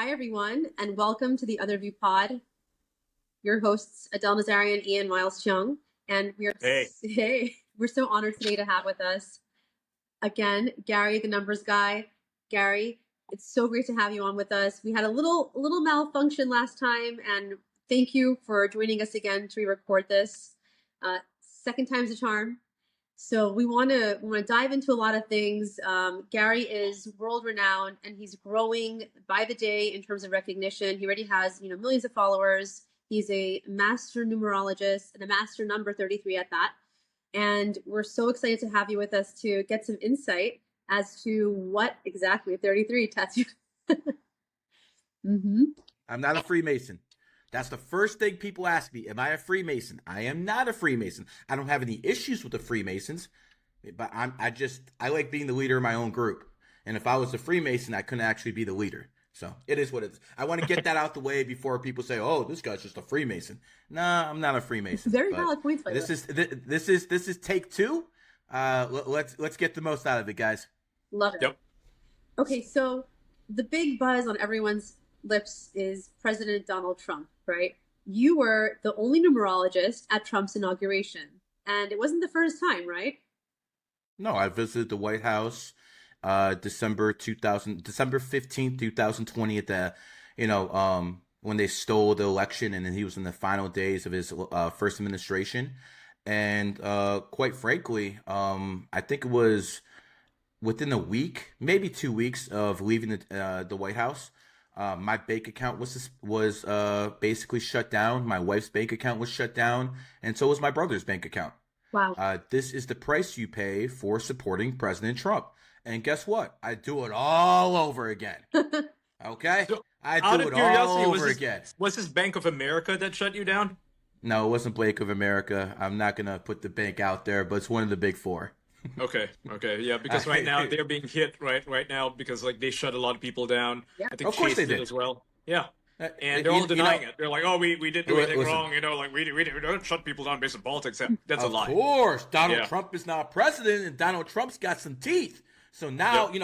Hi, everyone, and welcome to the Other View Pod. Your hosts, Adelle, Nazarian, Ian, Miles, Cheong, and we're so honored today to have with us again Gary, the numbers guy. Gary, it's so great to have you on with us. We had a little malfunction last time, and thank you for joining us again to re-record this. Second time's a charm. So we want to dive into a lot of things. Gary is world renowned, and he's growing by the day in terms of recognition. He already has millions of followers. He's a master numerologist and a master number 33 at that. And we're so excited to have you with us to get some insight as to what exactly 33 tattoo. I'm not a Freemason. That's the first thing people ask me. Am I a Freemason? I am not a Freemason. I don't have any issues with the Freemasons, but I like being the leader of my own group. And if I was a Freemason, I couldn't actually be the leader. So it is what it is. I want to get that out the way before people say, "Oh, this guy's just a Freemason." Nah, I'm not a Freemason. Very valid points. This is take two. Let's get the most out of it, guys. Love it. Yep. Okay, so the big buzz on everyone's lips is President Donald Trump, right? You were the only numerologist at Trump's inauguration, and it wasn't the first time, right? No, I visited the White House December 15th, 2020 at the, when they stole the election, and then he was in the final days of his first administration. And quite frankly, I think it was within a week, maybe 2 weeks of leaving the White House, my bank account was basically shut down. My wife's bank account was shut down, and so was my brother's bank account. Wow. This is the price you pay for supporting President Trump. And guess what? I do it all over again. Okay? So, I do it all over again. Was this Bank of America that shut you down? No, it wasn't Bank of America. I'm not going to put the bank out there, but it's one of the big four. Okay, yeah, because right now they're being hit right now because they shut a lot of people down. Yeah. I think Of course Chase they did did. as well. Yeah. And they're all denying it. They're like, "Oh, we didn't do anything wrong." We don't shut people down based on politics. That's a lie. Of course, Donald Yeah. Trump is now president, and Donald Trump's got some teeth. So now, Yep.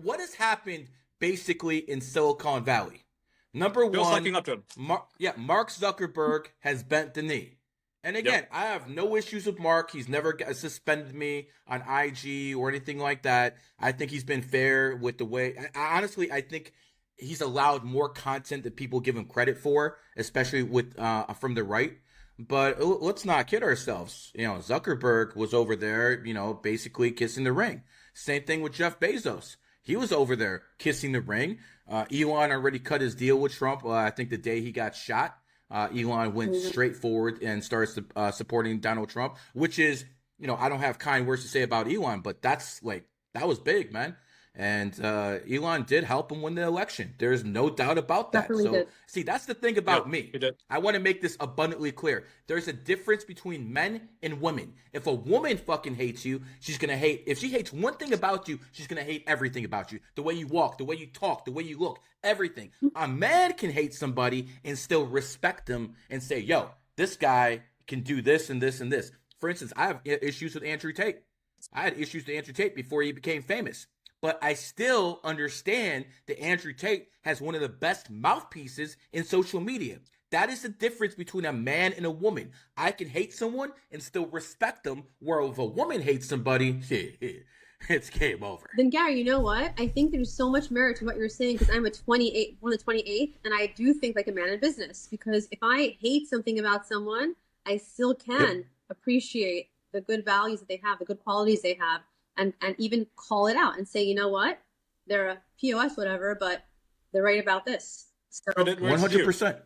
What has happened basically in Silicon Valley? Number Bill's one, sucking up to him. Mark Zuckerberg has bent the knee. And again, I have no issues with Mark. He's never suspended me on IG or anything like that. I think he's been fair with the way. Honestly, I think he's allowed more content that people give him credit for, especially with from the right. But let's not kid ourselves. Zuckerberg was over there, basically kissing the ring. Same thing with Jeff Bezos. He was over there kissing the ring. Elon already cut his deal with Trump. I think the day he got shot. Elon went straight forward and started supporting Donald Trump, which is, I don't have kind words to say about Elon, but that was big, man. And Elon did help him win the election. There's no doubt about that. Definitely did. See, that's the thing about Yep, me. he did. I want to make this abundantly clear. There's a difference between men and women. If a woman fucking hates you, she's going to hate. If she hates one thing about you, she's going to hate everything about you. The way you walk, the way you talk, the way you look, everything. A man can hate somebody and still respect them and say, yo, this guy can do this and this and this. For instance, I have issues with Andrew Tate. I had issues with Andrew Tate before he became famous. But I still understand that Andrew Tate has one of the best mouthpieces in social media. That is the difference between a man and a woman. I can hate someone and still respect them, where if a woman hates somebody, it's game over. Then Gary, you know what? I think there's so much merit to what you're saying because I'm one of the 28th, and I do think like a man in business. Because if I hate something about someone, I still can appreciate the good values that they have, the good qualities they have. And even call it out and say, you know what, they're a POS, whatever, but they're right about this. So 100%.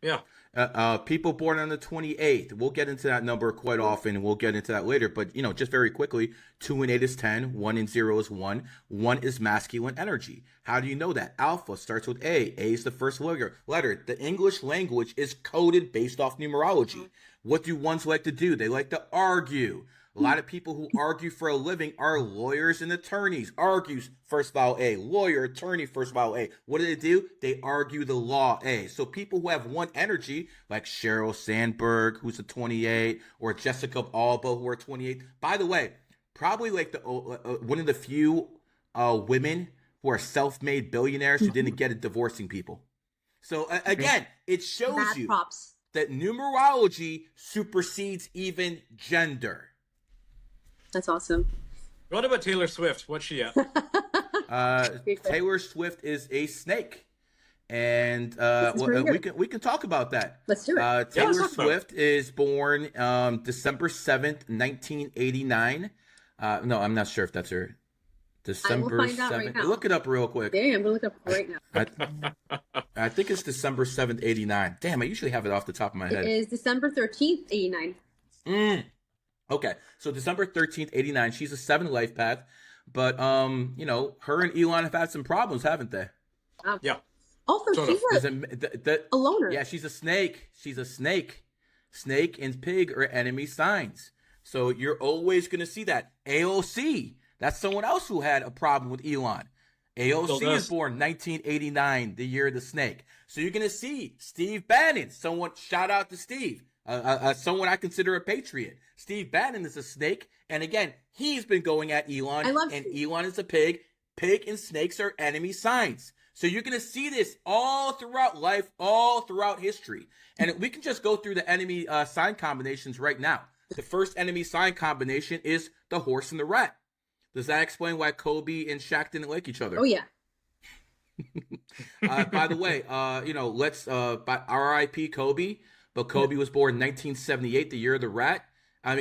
Yeah. People born on the 28th. We'll get into that number quite often. We'll get into that later. But, just very quickly, 2 and 8 is 10. 1 and 0 is 1. 1 is masculine energy. How do you know that? Alpha starts with A. A is the first letter. The English language is coded based off numerology. What do ones like to do? They like to argue. A lot of people who argue for a living are lawyers and attorneys. Argues, first vowel A. Lawyer, attorney, first vowel A. What do? They argue the law A. So people who have one energy, like Sheryl Sandberg, who's a 28, or Jessica Alba, who are 28. By the way, probably like one of the few women who are self-made billionaires who didn't get it divorcing people. So again, it shows you that numerology supersedes even gender. That's awesome. What about Taylor Swift? What's she at? Taylor Swift is a snake. And we can talk about that. Let's do it. Taylor Swift is born December 7th, 1989. No, I'm not sure if that's her. December 7th. Right now. Look it up real quick. Yeah, I'm going to look it up right now. I think it's December 7th, 89. Damn, I usually have it off the top of my head. It is December 13th, 89. Okay, so December 13th, 89. She's a 7 life path. But, you know, her and Elon have had some problems, haven't they? Yeah. Also, she's a loner. Yeah, she's a snake. She's a snake. Snake and pig are enemy signs. So you're always going to see that. AOC, that's someone else who had a problem with Elon. AOC is born 1989, the year of the snake. So you're going to see Steve Bannon. Someone, shout out to Steve. Someone I consider a patriot. Steve Bannon is a snake. And again, he's been going at Elon. Elon is a pig. Pig and snakes are enemy signs. So you're going to see this all throughout life, all throughout history. And we can just go through the enemy sign combinations right now. The first enemy sign combination is the horse and the rat. Does that explain why Kobe and Shaq didn't like each other? Oh, yeah. By the way, you know, let's R.I.P. Kobe. But Kobe was born in 1978, the year of the rat.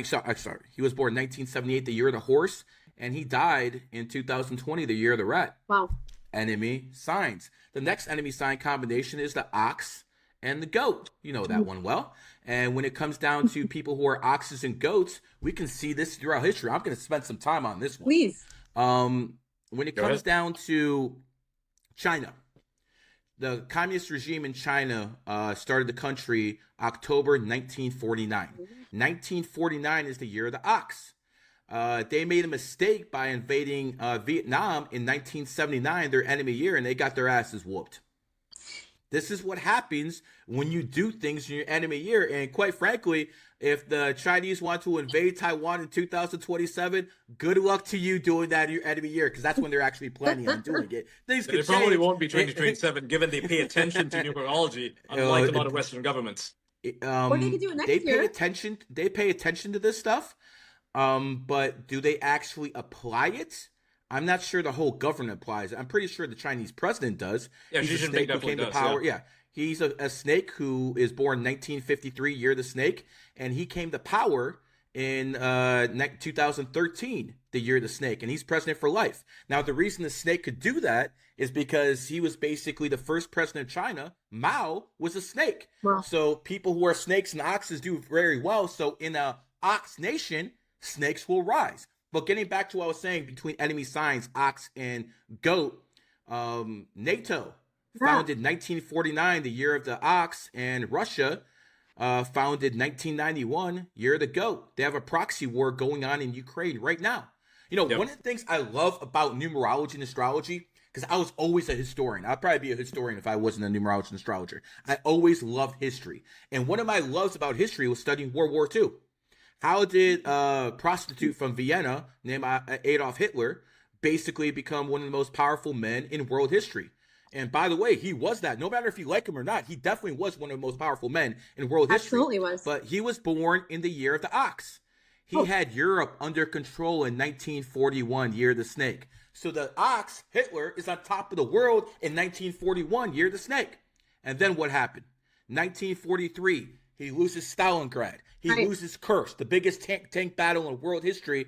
Sorry. He was born in 1978, the year of the horse. And he died in 2020, the year of the rat. Wow. Enemy signs. The next enemy sign combination is the ox and the goat. You know that one well. And when it comes down to people who are oxes and goats, we can see this throughout history. I'm going to spend some time on this one. Please. When it comes down to China, the communist regime in China started the country October 1949. 1949 is the year of the ox. They made a mistake by invading Vietnam in 1979, their enemy year, and they got their asses whooped. This is what happens when you do things in your enemy year. And quite frankly, if the Chinese want to invade Taiwan in 2027, good luck to you doing that in your enemy year, because that's when they're actually planning on doing it. Things could change. It probably won't be 2027, given they pay attention to numerology, unlike a lot of Western governments. Or they could do it next year. They pay attention to this stuff, but do they actually apply it? I'm not sure the whole government applies it. I'm pretty sure the Chinese president does. Yeah, Xi Jinping definitely does. Power. Yeah. He's a snake who is born 1953, year of the snake, and he came to power in 2013, the year of the snake, and he's president for life. Now, the reason the snake could do that is because he was basically the first president of China. Mao was a snake. Wow. So people who are snakes and oxes do very well. So in a ox nation, snakes will rise. But getting back to what I was saying, between enemy signs, ox and goat, NATO, founded 1949, the year of the ox, and Russia, founded 1991, year of the goat. They have a proxy war going on in Ukraine right now. You know, one of the things I love about numerology and astrology, because I was always a historian. I'd probably be a historian if I wasn't a numerologist and astrologer. I always loved history. And one of my loves about history was studying World War II. How did a prostitute from Vienna named Adolf Hitler basically become one of the most powerful men in world history? And by the way, he was that. No matter if you like him or not, he definitely was one of the most powerful men in world history. Absolutely was. But he was born in the year of the ox. He had Europe under control in 1941, year of the snake. So the ox, Hitler, is on top of the world in 1941, year of the snake. And then what happened? 1943, he loses Stalingrad. He loses Kursk, the biggest tank battle in world history.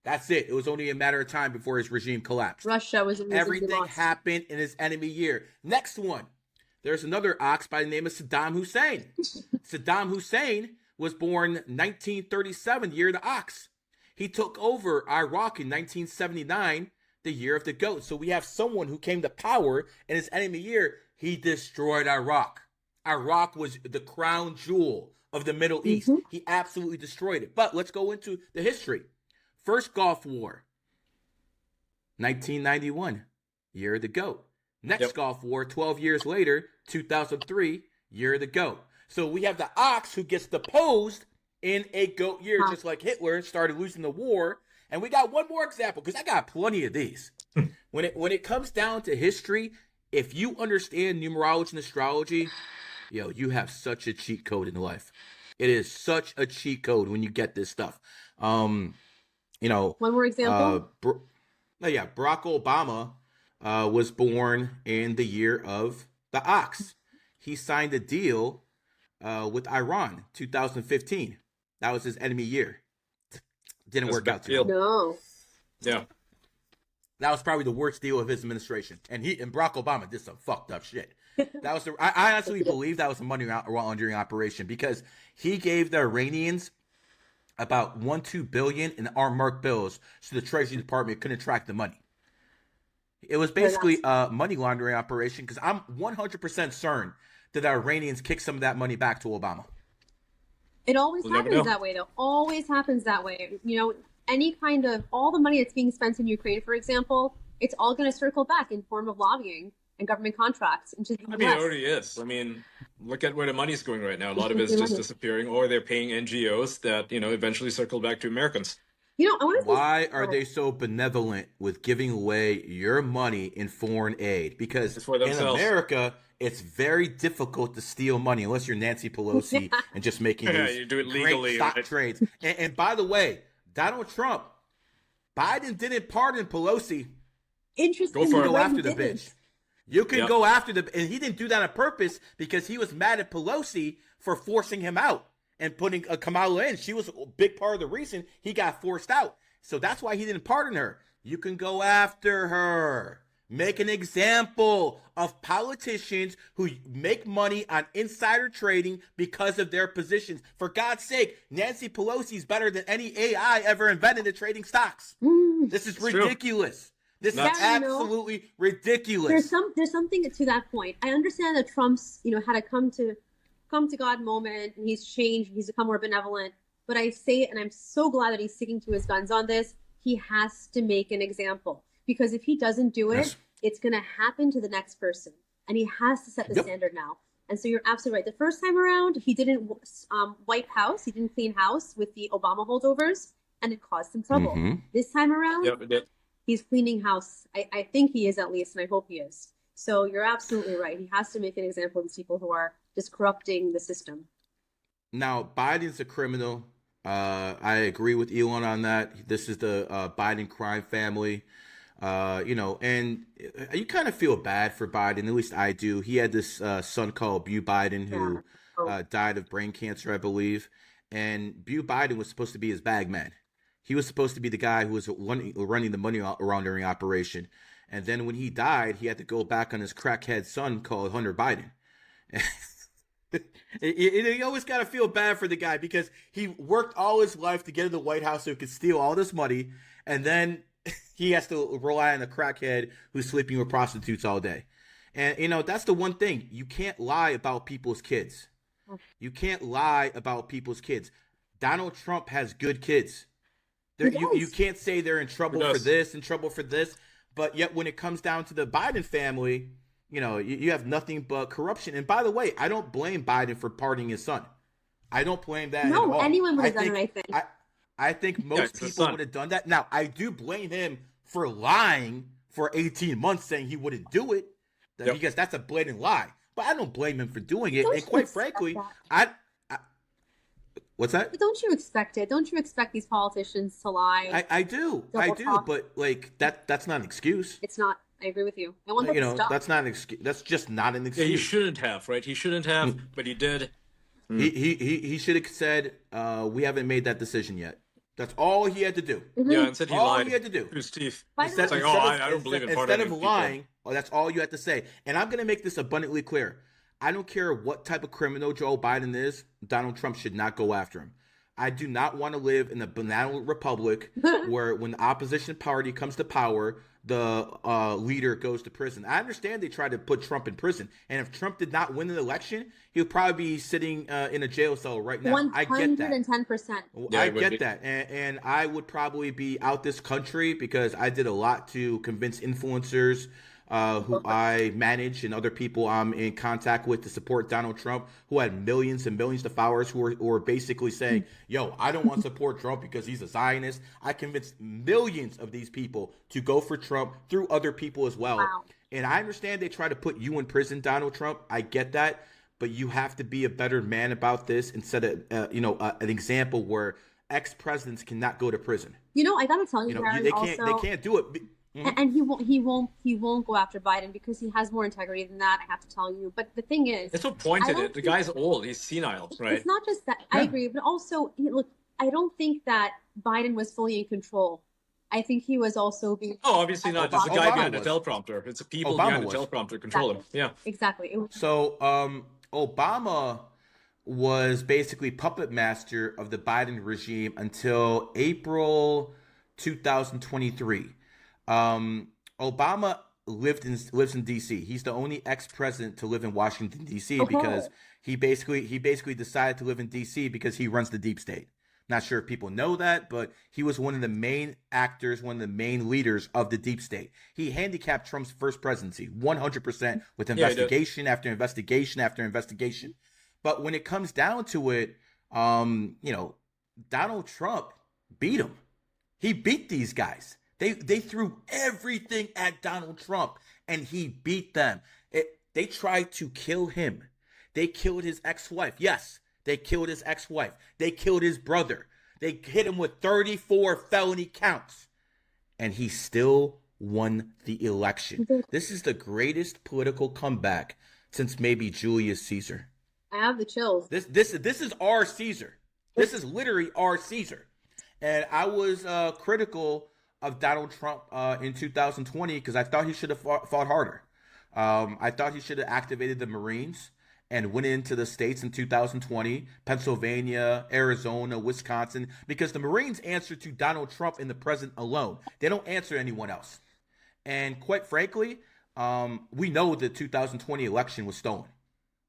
That's it. It was only a matter of time before his regime collapsed. Russia was everything happened in his enemy year. Next one. There's another ox by the name of Saddam Hussein. Saddam Hussein was born 1937, year of the ox. He took over Iraq in 1979, the year of the goat. So we have someone who came to power in his enemy year. He destroyed Iraq. Iraq was the crown jewel of the Middle East. He absolutely destroyed it. But let's go into the history. First Gulf War, 1991, year of the goat. Next Gulf War, 12 years later, 2003, year of the goat. So we have the ox who gets deposed in a goat year, just like Hitler started losing the war. And we got one more example, because I got plenty of these. when it comes down to history, if you understand numerology and astrology, you have such a cheat code in life. It is such a cheat code when you get this stuff. One more example. Barack Obama was born in the year of the ox. He signed a deal with Iran, 2015. That was his enemy year. Didn't work out too No. well. Yeah. That was probably the worst deal of his administration. And Barack Obama did some fucked up shit. That was I honestly believe that was a money laundering operation, because he gave the Iranians about $2 billion in unmarked bills, so the Treasury Department couldn't track the money. It was basically a money laundering operation, because I'm 100% certain that the Iranians kicked some of that money back to Obama. It always happens that way, though. Always happens that way. Any kind of, all the money that's being spent in Ukraine, for example, it's all going to circle back in form of lobbying and government contracts into the US. It already is. Look at where the money's going right now. A lot of it's just disappearing, or they're paying NGOs that, eventually circle back to Americans. Why are they so benevolent with giving away your money in foreign aid? Because in America, it's very difficult to steal money unless you're Nancy Pelosi and just making these you do it legally, great stock trades. And by the way, Donald Trump, Biden didn't pardon Pelosi. Interesting. You can go after the bitch. You can go after and he didn't do that on purpose, because he was mad at Pelosi for forcing him out and putting Kamala in. She was a big part of the reason he got forced out. So that's why he didn't pardon her. You can go after her. Make an example of politicians who make money on insider trading because of their positions. For God's sake, Nancy Pelosi is better than any AI ever invented at trading stocks. This is ridiculous. True. This is absolutely ridiculous. There's something to that point. I understand that Trump's, had a come to God moment, and he's changed, he's become more benevolent. But I say, and I'm so glad that he's sticking to his guns on this, he has to make an example. Because if he doesn't do it, it's going to happen to the next person. And he has to set the standard now. And so you're absolutely right. The first time around, he didn't wipe house. He didn't clean house with the Obama holdovers, and it caused some trouble. This time around, he's cleaning house. I think he is, at least, and I hope he is. So you're absolutely right. He has to make an example of these people who are just corrupting the system. Now, Biden's a criminal. I agree with Elon on that. This is the Biden crime family. And you kind of feel bad for Biden. At least I do. He had this son called Beau Biden who died of brain cancer, I believe. And Beau Biden was supposed to be his bag man. He was supposed to be the guy who was running the money laundering operation. And then when he died, he had to go back on his crackhead son called Hunter Biden. You always got to feel bad for the guy, because he worked all his life to get in the White House so he could steal all this money. And then he has to rely on a crackhead who's sleeping with prostitutes all day. And, that's the one thing. You can't lie about people's kids. You can't lie about people's kids. Donald Trump has good kids. You can't say they're in trouble for this, in trouble for this. But yet when it comes down to the Biden family, you have nothing but corruption. And by the way, I don't blame Biden for pardoning his son. I don't blame that at all. No, anyone would have done it, I think. I think most people would have done that. Now, I do blame him for lying for 18 months, saying he wouldn't do it, because that's a blatant lie. But I don't blame him for doing it. And quite frankly, what's that? But don't you expect it? Don't you expect these politicians to lie? I do. But that's not an excuse. It's not. I agree with you. I want that to stop. That's not an excuse. That's just not an excuse. Yeah, he shouldn't have, right? He shouldn't have, but he did. He should have said, we haven't made that decision yet. That's all he had to do. Yeah, instead he lied. All he had to do. His teeth. I don't believe in pardoning. Instead of lying, that's all you had to say. And I'm going to make this abundantly clear. I don't care what type of criminal Joe Biden is, Donald Trump should not go after him. I do not want to live in a banana republic where when the opposition party comes to power, the leader goes to prison. I understand they tried to put Trump in prison. And if Trump did not win an election, he'll probably be sitting in a jail cell right now. 110%. I get that. I get that. And I would probably be out this country, because I did a lot to convince influencers who I manage, and other people I'm in contact with to support Donald Trump, who had millions and millions of followers who were basically saying, yo, I don't want to support Trump because he's a Zionist. I convinced millions of these people to go for Trump through other people as well. Wow. And I understand they try to put you in prison, Donald Trump. I get that. But you have to be a better man about this and set an example where ex-presidents cannot go to prison. I gotta tell you, Gary, they can't do it. And he won't go after Biden because he has more integrity than that. I have to tell you. But the thing is, that's what pointed it. The guy's old. He's senile, right? It's not just that. Yeah. I agree, but also, look, I don't think that Biden was fully in control. I think he was also being. Oh, obviously not. It's the guy behind the teleprompter. It's the people behind the teleprompter control him. Yeah, exactly. So, Obama was basically puppet master of the Biden regime until April 2023. Obama lives in D.C. He's the only ex-president to live in Washington D.C. because he basically decided to live in D.C. because he runs the deep state. Not sure if people know that, but he was one of the main actors, one of the main leaders of the deep state. He handicapped Trump's first presidency 100% with investigation after investigation after investigation. But when it comes down to it, Donald Trump beat him. He beat these guys. They threw everything at Donald Trump, and he beat them. They tried to kill him. They killed his ex-wife. Yes, they killed his ex-wife. They killed his brother. They hit him with 34 felony counts, and he still won the election. This is the greatest political comeback since maybe Julius Caesar. I have the chills. This is our Caesar. This is literally our Caesar. And I was critical of Donald Trump in 2020 because I thought he should have fought harder. I thought he should have activated the Marines and went into the states in 2020, Pennsylvania, Arizona, Wisconsin, because the Marines answer to Donald Trump and the president alone. They don't answer anyone else. And quite frankly, we know the 2020 election was stolen.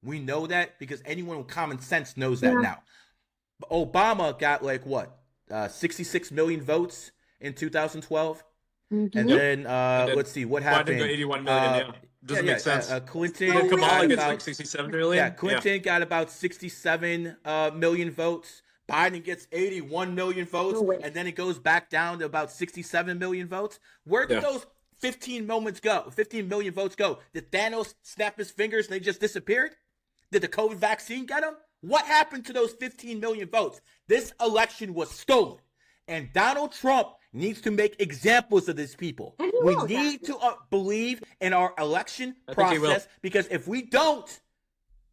We know that because anyone with common sense knows that now. But Obama got 66 million votes in 2012. Mm-hmm. And then let's see what happened. 81 million, Doesn't make sense. Clinton Kamala gets like 67 million. Yeah, Clinton got about 67 million votes. Biden gets 81 million votes, and then it goes back down to about 67 million votes. Where did those 15 million votes go? Did Thanos snap his fingers and they just disappeared? Did the COVID vaccine get them? What happened to those 15 million votes? This election was stolen. And Donald Trump needs to make examples of these people. We need to believe in our election process, because if we don't,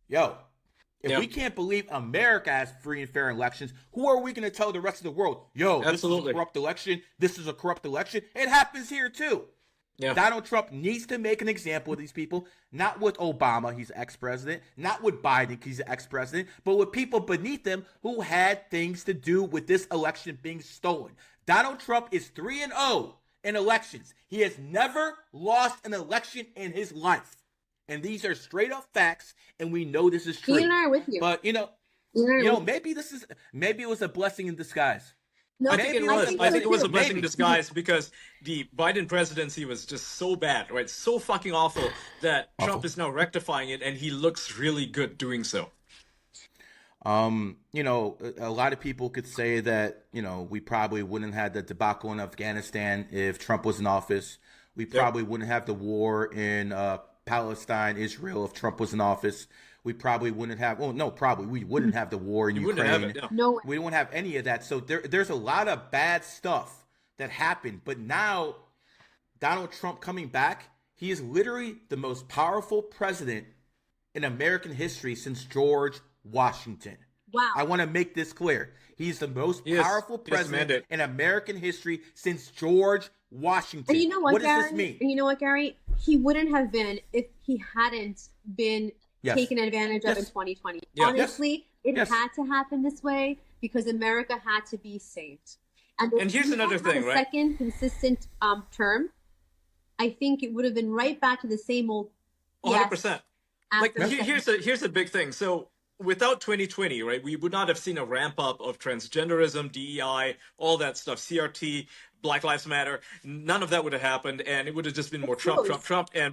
if we can't believe America has free and fair elections, who are we going to tell the rest of the world, this is a corrupt election, this is a corrupt election? It happens here too. Yeah. Donald Trump needs to make an example of these people, not with Obama, he's ex-president, not with Biden, he's an ex-president, but with people beneath him who had things to do with this election being stolen. Donald Trump is 3-0 in elections. He has never lost an election in his life. And these are straight up facts, and we know this is true. Ian and I are with you. But maybe it was a blessing in disguise. No, I think it was a blessing in disguise because the Biden presidency was just so bad, right? So fucking awful that Trump is now rectifying it, and he looks really good doing so. A lot of people could say that, we probably wouldn't have the debacle in Afghanistan if Trump was in office. We probably wouldn't have the war in Palestine, Israel if Trump was in office. We probably wouldn't have, we wouldn't have the war in Ukraine. We wouldn't have any of that. So there's a lot of bad stuff that happened. But now, Donald Trump coming back, he is literally the most powerful president in American history since George Washington. Wow. I want to make this clear. He's the most powerful president in American history since George Washington. And you know what, Gary? Does this mean? And you know what, Gary? He wouldn't have been if he hadn't been taken advantage of in 2020. Honestly, it had to happen this way because America had to be saved. And here's another thing, right? Second consistent term, I think it would have been right back to the same old. 100%. Here's a big thing. So without 2020, right, we would not have seen a ramp up of transgenderism, DEI, all that stuff, CRT. Black Lives Matter, none of that would have happened, and it would have just been more Trump,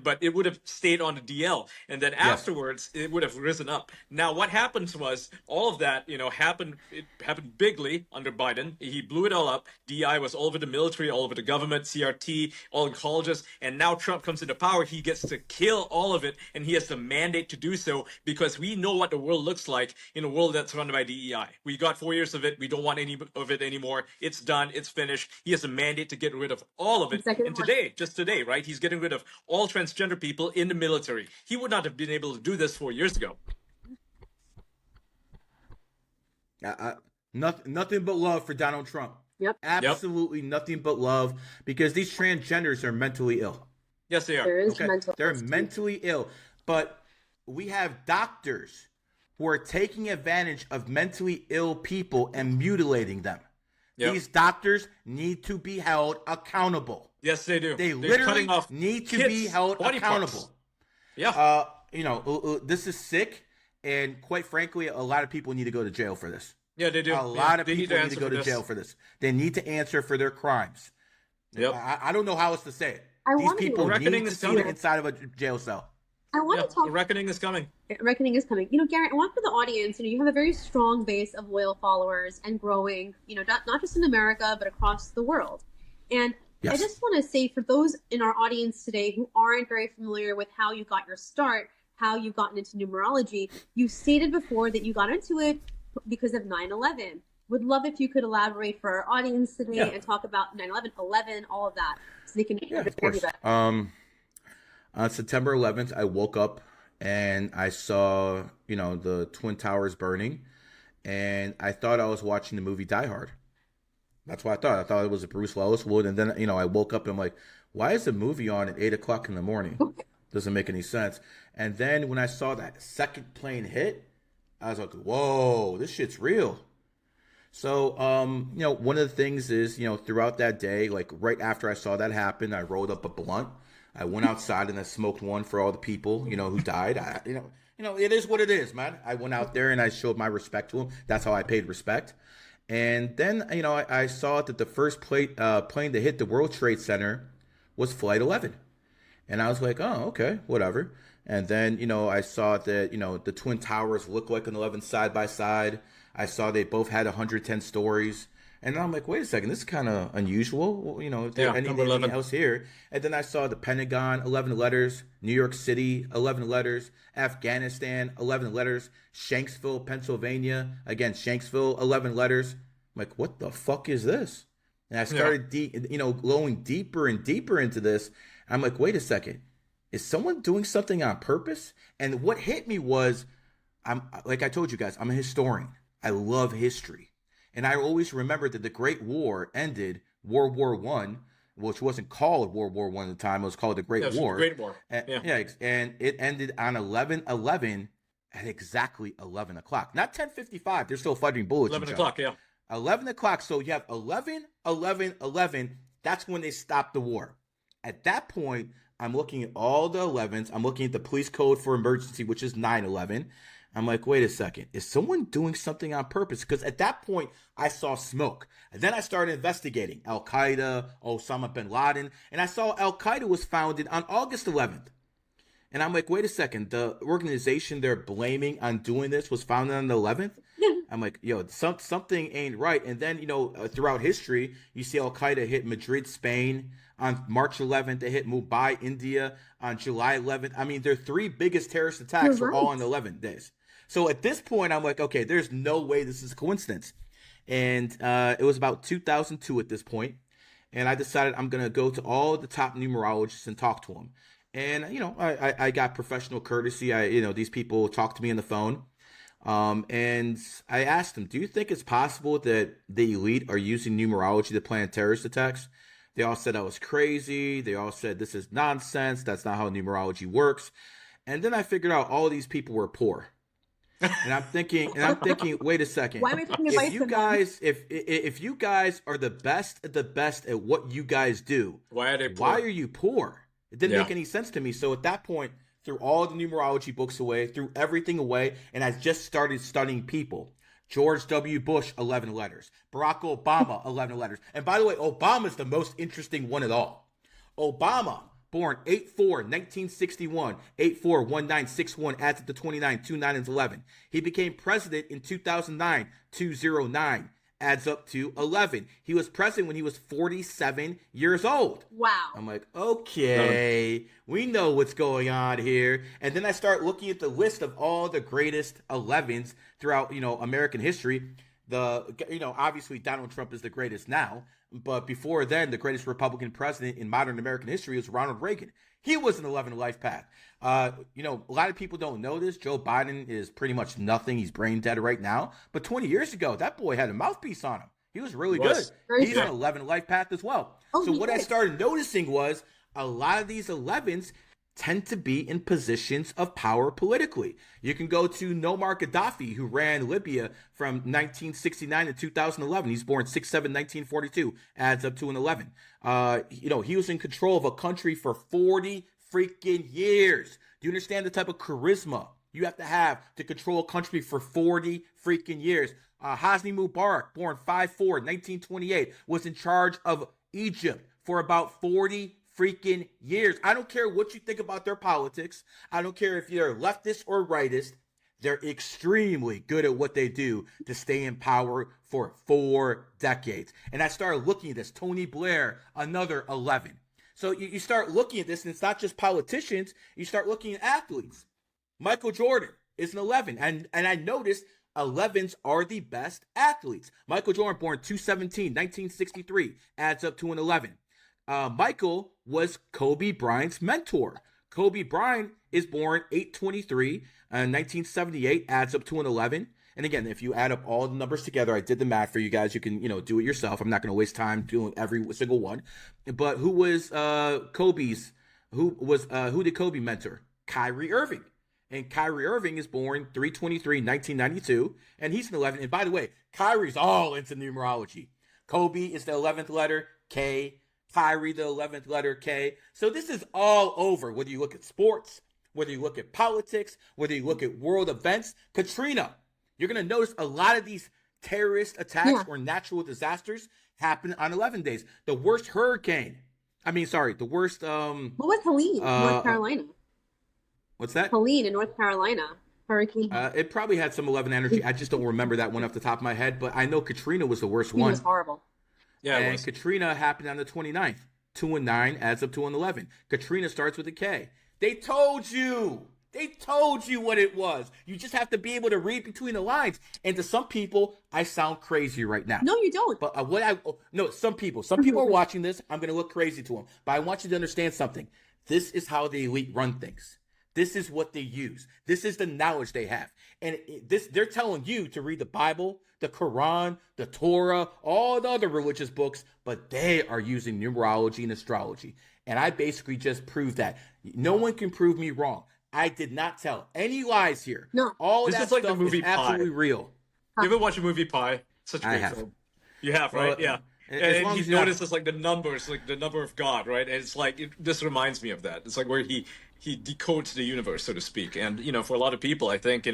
but it would have stayed on the DL, and then afterwards it would have risen up. Now, what happens was all of that, happened. It happened bigly under Biden. He blew it all up. DI was all over the military, all over the government, CRT, all in colleges, and now Trump comes into power. He gets to kill all of it, and he has the mandate to do so because we know what the world looks like in a world that's run by DEI. We got 4 years of it. We don't want any of it anymore. It's done. It's finished. He has a mandate to get rid of all of it. And just today, right, he's getting rid of all transgender people in the military. He would not have been able to do this 4 years ago. Nothing but love for Donald Trump. Yep. Absolutely nothing but love, because these transgenders are mentally ill. Yes, they are. They're mentally ill. But we have doctors who are taking advantage of mentally ill people and mutilating them. Yep. These doctors need to be held accountable. Yes, they do. They're literally need to be held accountable. Parts. Yeah. This is sick, and quite frankly, a lot of people need to go to jail for this. Yeah, they do. A lot of people need to go to jail for this. They need to answer for their crimes. Yep. I don't know how else to say it. These people need to see it inside of a jail cell. I want to talk. The reckoning is coming. Reckoning is coming. Gary, I want for the audience, you have a very strong base of loyal followers and growing, not just in America, but across the world. And yes. I just want to say, for those in our audience today who aren't very familiar with how you got your start, how you've gotten into numerology, you stated before that you got into it because of 9/11. Would love if you could elaborate for our audience today and talk about 9/11, 11, all of that, so they can understand you better. On September 11th, I woke up and I saw, the Twin Towers burning, and I thought I was watching the movie Die Hard. That's what I thought. I thought it was a Bruce Willis wood, and then, I woke up and I'm like, why is the movie on at 8 o'clock in the morning? Doesn't make any sense. And then when I saw that second plane hit, I was like, whoa, this shit's real. So, one of the things is, throughout that day, like right after I saw that happen, I rolled up a blunt. I went outside and I smoked one for all the people, who died. It is what it is, man. I went out there and I showed my respect to them. That's how I paid respect. And then, I saw that the first plane to hit the World Trade Center was Flight 11. And I was like, oh, okay, whatever. And then, I saw that, the Twin Towers looked like an 11 side by side. I saw they both had 110 stories. And I'm like, wait a second, this is kind of unusual. Is there anything else here? And then I saw the Pentagon, 11 letters, New York City, 11 letters, Afghanistan, 11 letters, Shanksville, Pennsylvania, again, Shanksville, 11 letters. I'm like, what the fuck is this? And I started, going deeper and deeper into this. I'm like, wait a second, is someone doing something on purpose? And what hit me was, like I told you guys, I'm a historian. I love history. And I always remember that the Great War ended, World War I, which wasn't called World War I at the time. It was called the Great War. Great War. And it ended on 11/11 at exactly 11 o'clock. Not 10:55. They're still fighting bullets. 11 o'clock, 11 o'clock. So you have 11, 11, 11. That's when they stopped the war. At that point, I'm looking at all the 11s. I'm looking at the police code for emergency, which is 9/11. I'm like, wait a second, is someone doing something on purpose? Because at that point, I saw smoke. And then I started investigating Al-Qaeda, Osama bin Laden, and I saw Al-Qaeda was founded on August 11th. And I'm like, wait a second, the organization they're blaming on doing this was founded on the 11th? I'm like, something ain't right. And then, throughout history, you see Al-Qaeda hit Madrid, Spain. On March 11th, they hit Mumbai, India. On July 11th. I mean, their three biggest terrorist attacks were all on 11 days. So at this point, I'm like, okay, there's no way this is a coincidence. And it was about 2002 at this point. And I decided I'm going to go to all the top numerologists and talk to them. And, I got professional courtesy. These people talked to me on the phone. And I asked them, do you think it's possible that the elite are using numerology to plan terrorist attacks? They all said I was crazy. They all said this is nonsense. That's not how numerology works. And then I figured out all these people were poor. And I'm thinking, wait a second. Why am I taking advice from if you guys are the best at what you guys do, why are they poor? Why are you poor? It didn't make any sense to me. So at that point, threw all the numerology books away, threw everything away, and I just started studying people. George W. Bush, 11 letters. Barack Obama, 11 letters. And by the way, Obama's the most interesting one of all. Obama, born 8/4/1961, 8/4/1961, adds up to 29, 29 is 11. He became president in 2009, 209, adds up to 11. He was president when he was 47 years old. Wow. I'm like, okay, we know what's going on here. And then I start looking at the list of all the greatest 11s throughout, American history. Obviously Donald Trump is the greatest now, but before then, the greatest Republican president in modern American history was Ronald Reagan. He was an 11 life path. A lot of people don't know this. Joe Biden is pretty much nothing. He's brain dead right now. But 20 years ago, that boy had a mouthpiece on him. He was really good. He's on 11 life path as well. So what I started noticing was a lot of these 11s tend to be in positions of power politically. You can go to Muammar Gaddafi, who ran Libya from 1969 to 2011. He's born 6/7/1942, adds up to an 11. He was in control of a country for 40 freaking years. Do you understand the type of charisma you have to control a country for 40 freaking years? Hosni Mubarak, born 5/4/1928, was in charge of Egypt for about 40 freaking years. I don't care what you think about their politics. I don't care if you're leftist or rightist. They're extremely good at what they do to stay in power for 4 decades. And I started looking at this. Tony Blair, another 11. So you start looking at this, and it's not just politicians. You start looking at athletes. Michael Jordan is an 11. And I noticed 11s are the best athletes. Michael Jordan, born 2/17/1963, adds up to an 11. Michael was Kobe Bryant's mentor. Kobe Bryant is born 8/23/1978, adds up to an 11. And again, if you add up all the numbers together, I did the math for you guys. You can, do it yourself. I'm not going to waste time doing every single one. But who was who did Kobe mentor? Kyrie Irving. And Kyrie Irving is born 3/23/1992, and he's an 11. And by the way, Kyrie's all into numerology. Kobe is the 11th letter, K. Kyrie, the 11th letter, K. So this is all over, whether you look at sports, whether you look at politics, whether you look at world events. Katrina, you're going to notice a lot of these terrorist attacks or natural disasters happen on 11 days. The worst hurricane. The worst... what was Helene, North Carolina? What's that? Helene in North Carolina. Hurricane. It probably had some 11 energy. I just don't remember that one off the top of my head, but I know Katrina was the worst one. It was horrible. Yeah, and Katrina happened on the 29th. 2 and 9 adds up to an 11. Katrina starts with a K. They told you. They told you what it was. You just have to be able to read between the lines. And to some people, I sound crazy right now. No, you don't. But some people are watching this. I'm going to look crazy to them. But I want you to understand something. This is how the elite run things. This is what they use. This is the knowledge they have. And they're telling you to read the Bible, the Quran, the Torah, all the other religious books, but they are using numerology and astrology. And I basically just proved that. No one can prove me wrong. I did not tell any lies here. No. All this that is like stuff the movie is absolutely Pi. real. You ever watch a movie Pi? Such a great film. You have, right? Yeah. And he notices like the numbers, like the number of God, right? And it's like, this reminds me of that. It's like where he decodes the universe, so to speak. And, for a lot of people, I think,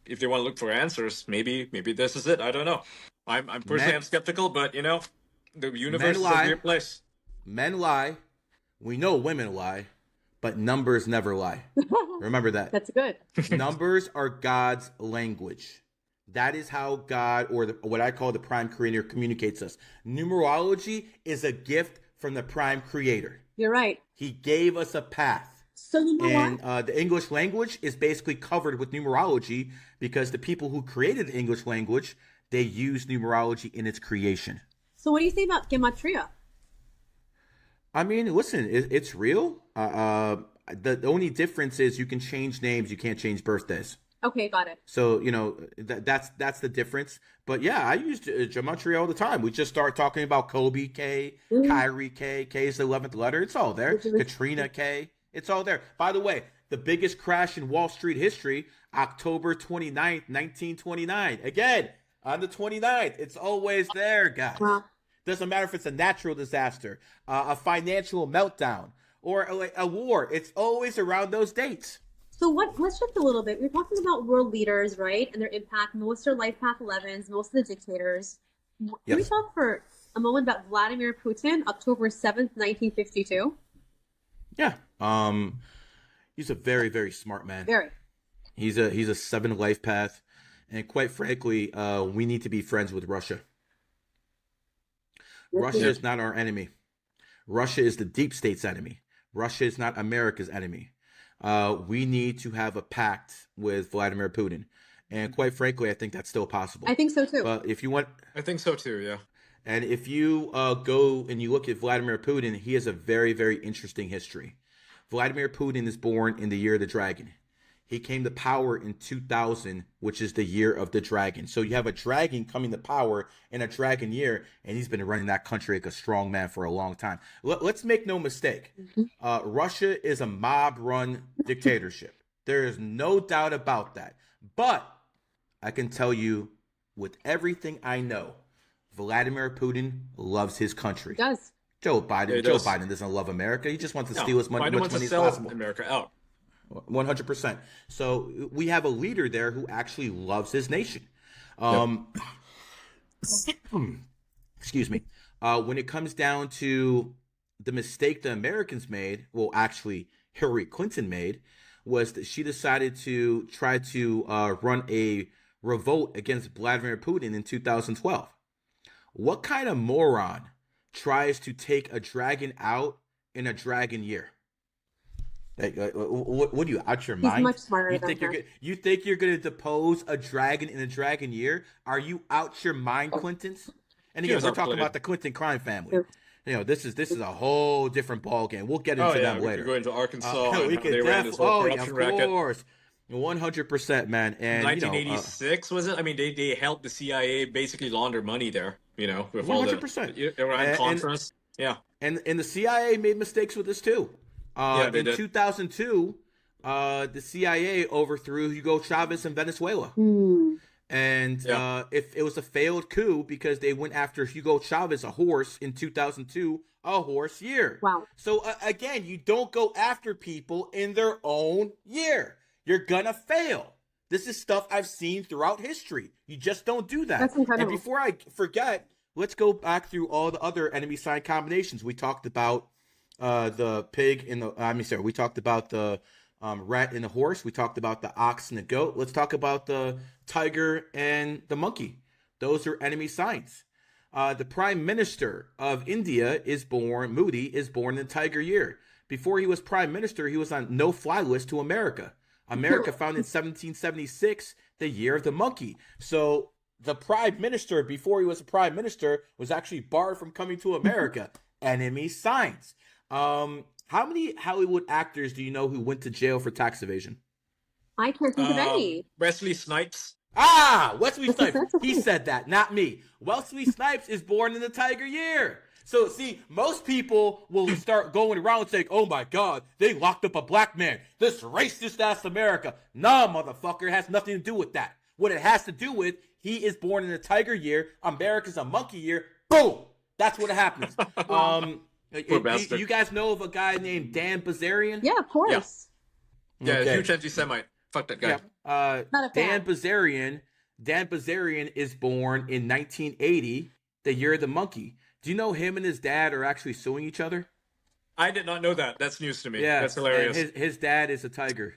if they want to look for answers, maybe this is it. I don't know. I'm personally, I'm skeptical, but, the universe is a weird place. Men lie. We know women lie, but numbers never lie. Remember that. That's good. Numbers are God's language. That is how God, or what I call the prime creator, communicates us. Numerology is a gift from the prime creator. You're right. He gave us a path. So you know what? The English language is basically covered with numerology because the people who created the English language, they used numerology in its creation. So what do you think about gematria? Listen, it's real. The only difference is you can change names, you can't change birthdays. Okay, got it. So, that's the difference. But yeah, I use gematria all the time. We just start talking about Kobe K, Kyrie K. K is the 11th letter. It's all there. Katrina K. It's all there. By the way, the biggest crash in Wall Street history, October 29th, 1929. Again, on the 29th. It's always there, guys. Wow. Doesn't matter if it's a natural disaster, a financial meltdown, or a war. It's always around those dates. Let's shift a little bit. We're talking about world leaders, right? And their impact. Most are life path 11s, most of the dictators. Can we talk for a moment about Vladimir Putin, October 7th, 1952? Yeah. He's a very, very smart man. Very. He's a 7 life path. And quite frankly, we need to be friends with Russia. Russia is not our enemy. Russia is the deep state's enemy. Russia is not America's enemy. We need to have a pact with Vladimir Putin. And quite frankly, I think that's still possible. I think so too. But if you want... I think so too, yeah. And if you go and you look at Vladimir Putin, he has a very, very interesting history. Vladimir Putin is born in the year of the dragon. He came to power in 2000, which is the year of the dragon. So you have a dragon coming to power in a dragon year, and he's been running that country like a strong man for a long time. Let's make no mistake. Russia is a mob-run dictatorship. There is no doubt about that. But I can tell you with everything I know, Vladimir Putin loves his country. He does. Joe Biden doesn't love America. He just wants to steal as much money as possible. America out. 100%. So we have a leader there who actually loves his nation. Excuse me. When it comes down to the mistake the Americans made, well, actually Hillary Clinton made, was that she decided to try to run a revolt against Vladimir Putin in 2012. What kind of moron tries to take a dragon out in a dragon year? Like, what are you, out your mind? He's much smarter than her. You think you're going to depose a dragon in a dragon year? Are you out your mind, Clintons? And again, we're talking about the Clinton crime family. You know, this is a whole different ball game. We'll get into them later. We could go into Arkansas. We could of course. 100%, man. And 1986 was it? I mean, they helped the CIA basically launder money there. You know, with 100%. all the Iran-Contras. Yeah. And the CIA made mistakes with this too. In 2002, the CIA overthrew Hugo Chavez in Venezuela. And if it was a failed coup because they went after Hugo Chavez, a horse, in 2002, a horse year. Wow. So again, you don't go after people in their own year. You're gonna fail. This is stuff I've seen throughout history. You just don't do that. That's incredible. And before I forget, let's go back through all the other enemy sign combinations. We talked about the pig in the, we talked about the rat and the horse. We talked about the ox and the goat. Let's talk about the tiger and the monkey. Those are enemy signs. The Prime Minister of India Modi is born in the tiger year. Before he was Prime Minister, he was on no-fly list to America. America founded in 1776, the year of the monkey. So the Prime Minister, before he was a Prime Minister, was actually barred from coming to America. Enemy signs. How many Hollywood actors do you know who went to jail for tax evasion? I can't think of any. Wesley Snipes. Wesley Snipes. He said that, not me. Wesley Snipes is born in the tiger year. So, see, most people will start going around saying, oh, my God, they locked up a black man. This racist-ass America. Nah, motherfucker, it has nothing to do with that. What it has to do with, he is born in the tiger year. America's a monkey year. Boom. That's what happens. You guys know of a guy named Dan Bazarian? Yeah, of course. Yeah, huge anti-Semite. Fuck that guy. Not a fan. Dan Bazarian is born in 1980, the year of the monkey. Do you know him and his dad are actually suing each other? I did not know that. That's news to me. Yeah, that's hilarious. His dad is a tiger.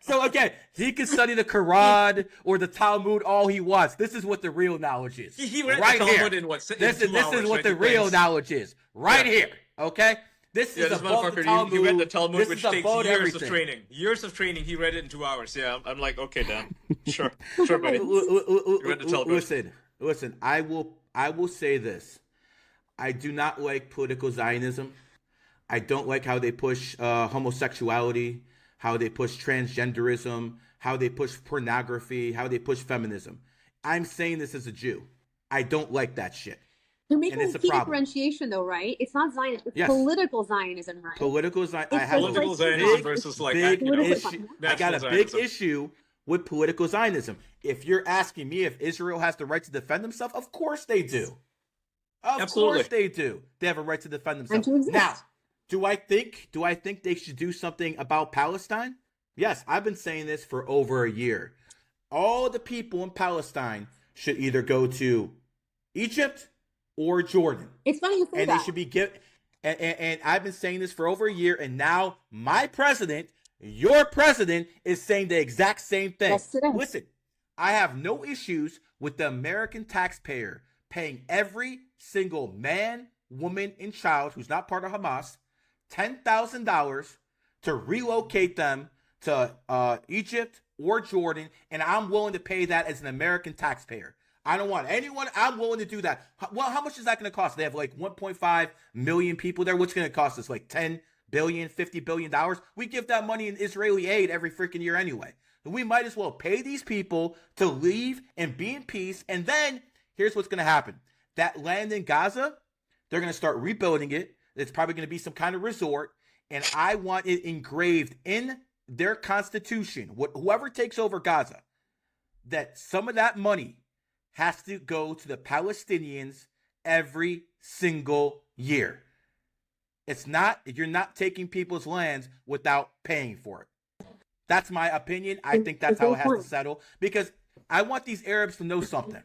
So again, he can study the Quran or the Talmud all he wants. This is what the real knowledge is. He read right the Talmud here. in what? This is what the real knowledge is. Right here. Okay. This is above the Talmud. He read the Talmud, this which is takes years of training. Years of training. He read it in 2 hours. Yeah, I'm like, okay, Dan. Sure, buddy. You read the Talmud. Listen. I will say this. I do not like political Zionism. I don't like how they push homosexuality, how they push transgenderism, how they push pornography, how they push feminism. I'm saying this as a Jew. I don't like that shit. You're making a key differentiation, though, right? It's not Zionism. It's political Zionism, right? Political Zionism. I have political Zionism versus big issue. I got a big issue with political Zionism. If you're asking me if Israel has the right to defend themselves, of course they do. Of course they do. They have a right to defend themselves. And to exist. Now, Do I think they should do something about Palestine? Yes, I've been saying this for over a year. All the people in Palestine should either go to Egypt or Jordan. It's funny you say And that. they should be given. And I've been saying this for over a year, and now my president, your president, is saying the exact same thing. Yes, it is. Listen, I have no issues with the American taxpayer paying every single man, woman, and child who's not part of Hamas $10,000 to relocate them to Egypt or Jordan, and I'm willing to pay that as an American taxpayer. I don't want anyone. I'm willing to do that. Well, how much is that going to cost? They have like 1.5 million people there. What's going to cost us? Like 10 billion, $50 billion? We give that money in Israeli aid every freaking year anyway. We might as well pay these people to leave and be in peace. And then here's what's going to happen. That land in Gaza, they're going to start rebuilding it. It's probably going to be some kind of resort. And I want it engraved in their constitution, whoever takes over Gaza, that some of that money has to go to the Palestinians every single year. It's not, you're not taking people's lands without paying for it. That's my opinion. I think that's how it has to settle, because I want these Arabs to know something.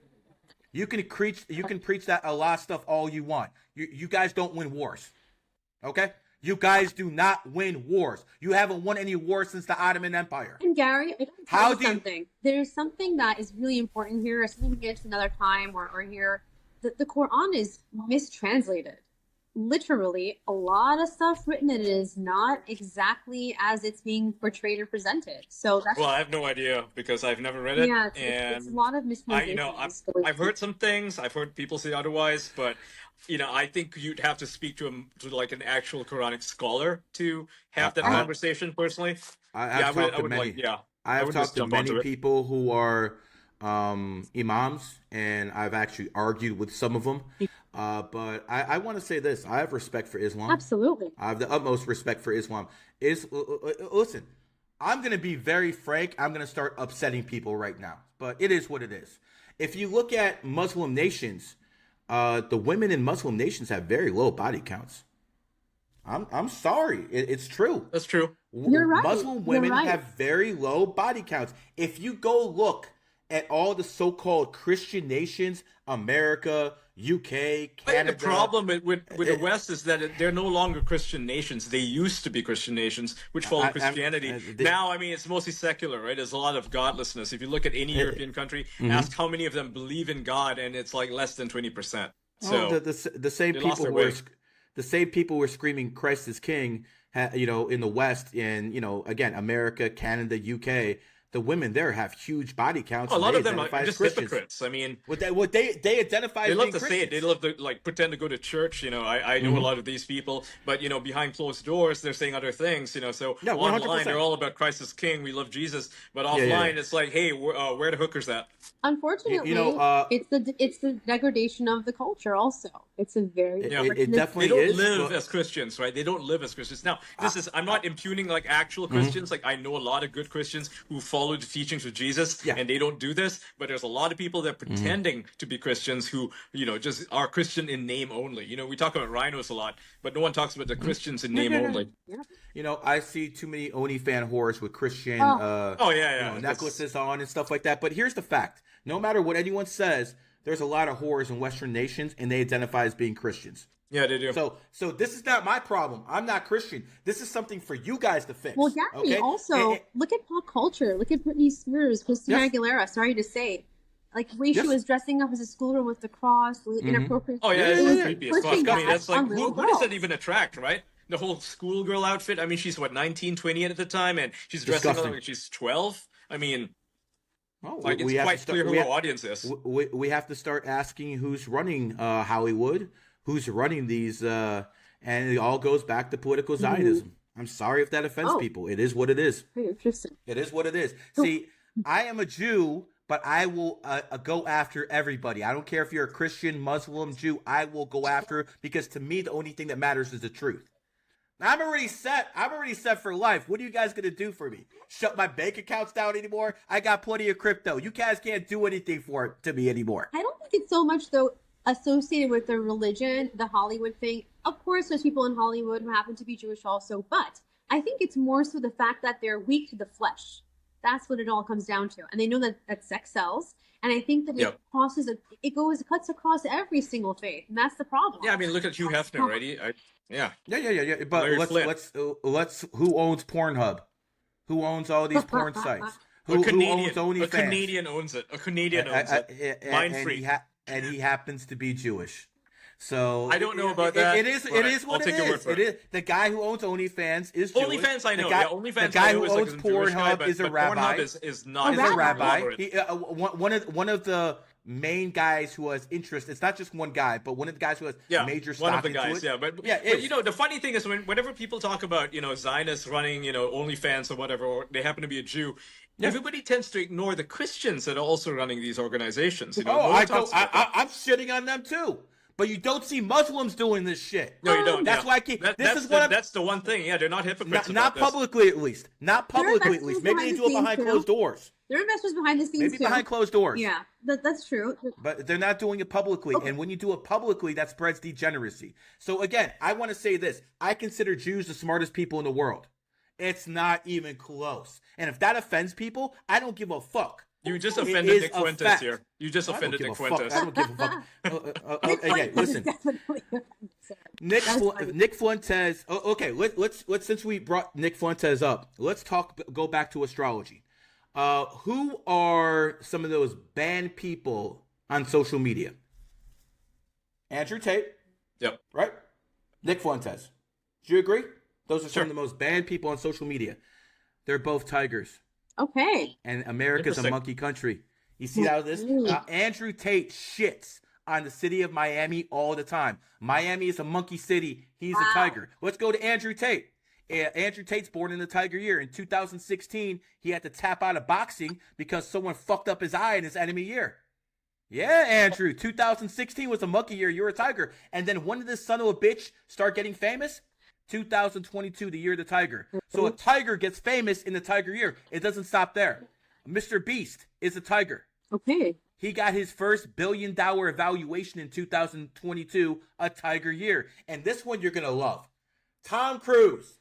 You can preach that Allah stuff all you want. You guys don't win wars. Okay? You guys do not win wars. You haven't won any wars since the Ottoman Empire. And Gary, I gotta tell you something. There's something that is really important here. Something we get to another time or here. The Quran is mistranslated. Literally, a lot of stuff written in it is not exactly as it's being portrayed or presented. So that's, well, I have no idea because I've never read it. yeah, and it's a lot of mistranslations. I've heard some things. I've heard people say otherwise, but I think you'd have to speak to like an actual Quranic scholar to have that conversation. Personally, I've talked to many people who are imams, and I've actually argued with some of them. But I want to say this. I have respect for Islam. Absolutely. I have the utmost respect for Islam. Listen, I'm going to be very frank. I'm going to start upsetting people right now. But it is what it is. If you look at Muslim nations, the women in Muslim nations have very low body counts. I'm sorry. It's true. That's true. You're right. Muslim women have very low body counts. If you go look at all the so-called Christian nations, America, UK, Canada. The problem with the West is that they're no longer Christian nations. They used to be Christian nations, which follow Christianity. Now, it's mostly secular, right? There's a lot of godlessness. If you look at any European country, ask how many of them believe in God, and it's like less than 20%. So the same people who are screaming Christ is King, in the West, and again, America, Canada, UK. The women there have huge body counts. A lot of them are just hypocrites. They identify. They as love to Christians. say it. They love to pretend to go to church. I know a lot of these people, but behind closed doors, they're saying other things. So online, they're all about Christ is King. We love Jesus, but offline, it's like, hey, where the hookers at? Unfortunately, it's the degradation of the culture. Also, it's a very it definitely they don't is, live as Christians, right? They don't live as Christians. Now, I'm not impugning like actual Christians. Like I know a lot of good Christians who follow the teachings of Jesus, and they don't do this. But there's a lot of people that are pretending to be Christians who just are Christian in name only. We talk about rhinos a lot, but no one talks about the Christians in name only. I see too many OnlyFans whores with Christian necklaces on and stuff like that. But here's the fact. No matter what anyone says, there's a lot of whores in Western nations, and they identify as being Christians. Yeah, they do. So this is not my problem. I'm not Christian. This is something for you guys to fix. Well, Gary, also, look at pop culture. Look at Britney Spears, Christina Aguilera. Sorry to say. Like, the way she was dressing up as a schoolgirl with the cross, inappropriate. Oh, yeah, it's creepy as fuck. That's like, who does that even attract, right? The whole schoolgirl outfit. She's, 19, 20 at the time, and she's dressing like she's 12. It's quite clear who our audience is. We have to start asking who's running Hollywood, who's running these, and it all goes back to political Zionism. I'm sorry if that offends people. It is what it is. Very interesting. It is what it is. See, I am a Jew, but I will go after everybody. I don't care if you're a Christian, Muslim, Jew. I will go after, because to me, the only thing that matters is the truth. I'm already set. I'm already set for life. What are you guys going to do for me? Shut my bank accounts down anymore? I got plenty of crypto. You guys can't do anything to me anymore. I don't think it's so much, though, associated with the religion, the Hollywood thing. Of course, there's people in Hollywood who happen to be Jewish also, but I think it's more so the fact that they're weak to the flesh. That's what it all comes down to. And they know that sex sells. And I think that it cuts across every single faith. And that's the problem. Yeah, I mean, look at Hugh Hefner, right? Yeah. But let's who owns Pornhub? Who owns all these porn sites? Who owns OnlyFans? A Canadian owns it. A Canadian owns it. Mind free. And he happens to be Jewish. So I don't know about that. It is what it is. It is. The guy who owns OnlyFans is Jewish. OnlyFans, I know. OnlyFans. The guy who owns Pornhub is a rabbi. Pornhub is not a rabbi. One of the main guys who has interest. It's not just one guy, but one of the guys who has major stock one of the guys. Into it. But you know, the funny thing is whenever people talk about Zionists running OnlyFans or whatever, or they happen to be a Jew. Yeah. Everybody tends to ignore the Christians that are also running these organizations. I'm shitting on them too. But you don't see Muslims doing this shit. No, you don't. That's why I keep. That's the one thing. Yeah, they're not hypocrites. Not publicly, at least. Not publicly, at least. Maybe they do it behind closed doors. They're investors behind the scenes. Maybe behind closed doors. Yeah, that's true. But they're not doing it publicly. Okay. And when you do it publicly, that spreads degeneracy. So again, I want to say this. I consider Jews the smartest people in the world. It's not even close. And if that offends people, I don't give a fuck. You just offended Nick Fuentes here. You just offended Nick Fuentes. I don't give a fuck. Again, listen. Nick Fuentes. Okay, let's since we brought Nick Fuentes up, let's go back to astrology. Who are some of those banned people on social media? Andrew Tate. Yep. Right? Nick Fuentes. Do you agree? Those are some of the most banned people on social media. They're both tigers. Okay. And America's a monkey country. You see how this? Andrew Tate shits on the city of Miami all the time. Miami is a monkey city. He's a tiger. Let's go to Andrew Tate. Andrew Tate's born in the tiger year. In 2016, he had to tap out of boxing because someone fucked up his eye in his enemy year. Yeah, Andrew. 2016 was a monkey year. You're a tiger. And then when did this son of a bitch start getting famous? 2022, the year of the tiger. So a tiger gets famous in the tiger year. It doesn't stop there. Mr. Beast is a tiger. Okay. He got his first $1 billion evaluation in 2022, a tiger year. And this one you're going to love. Tom Cruise.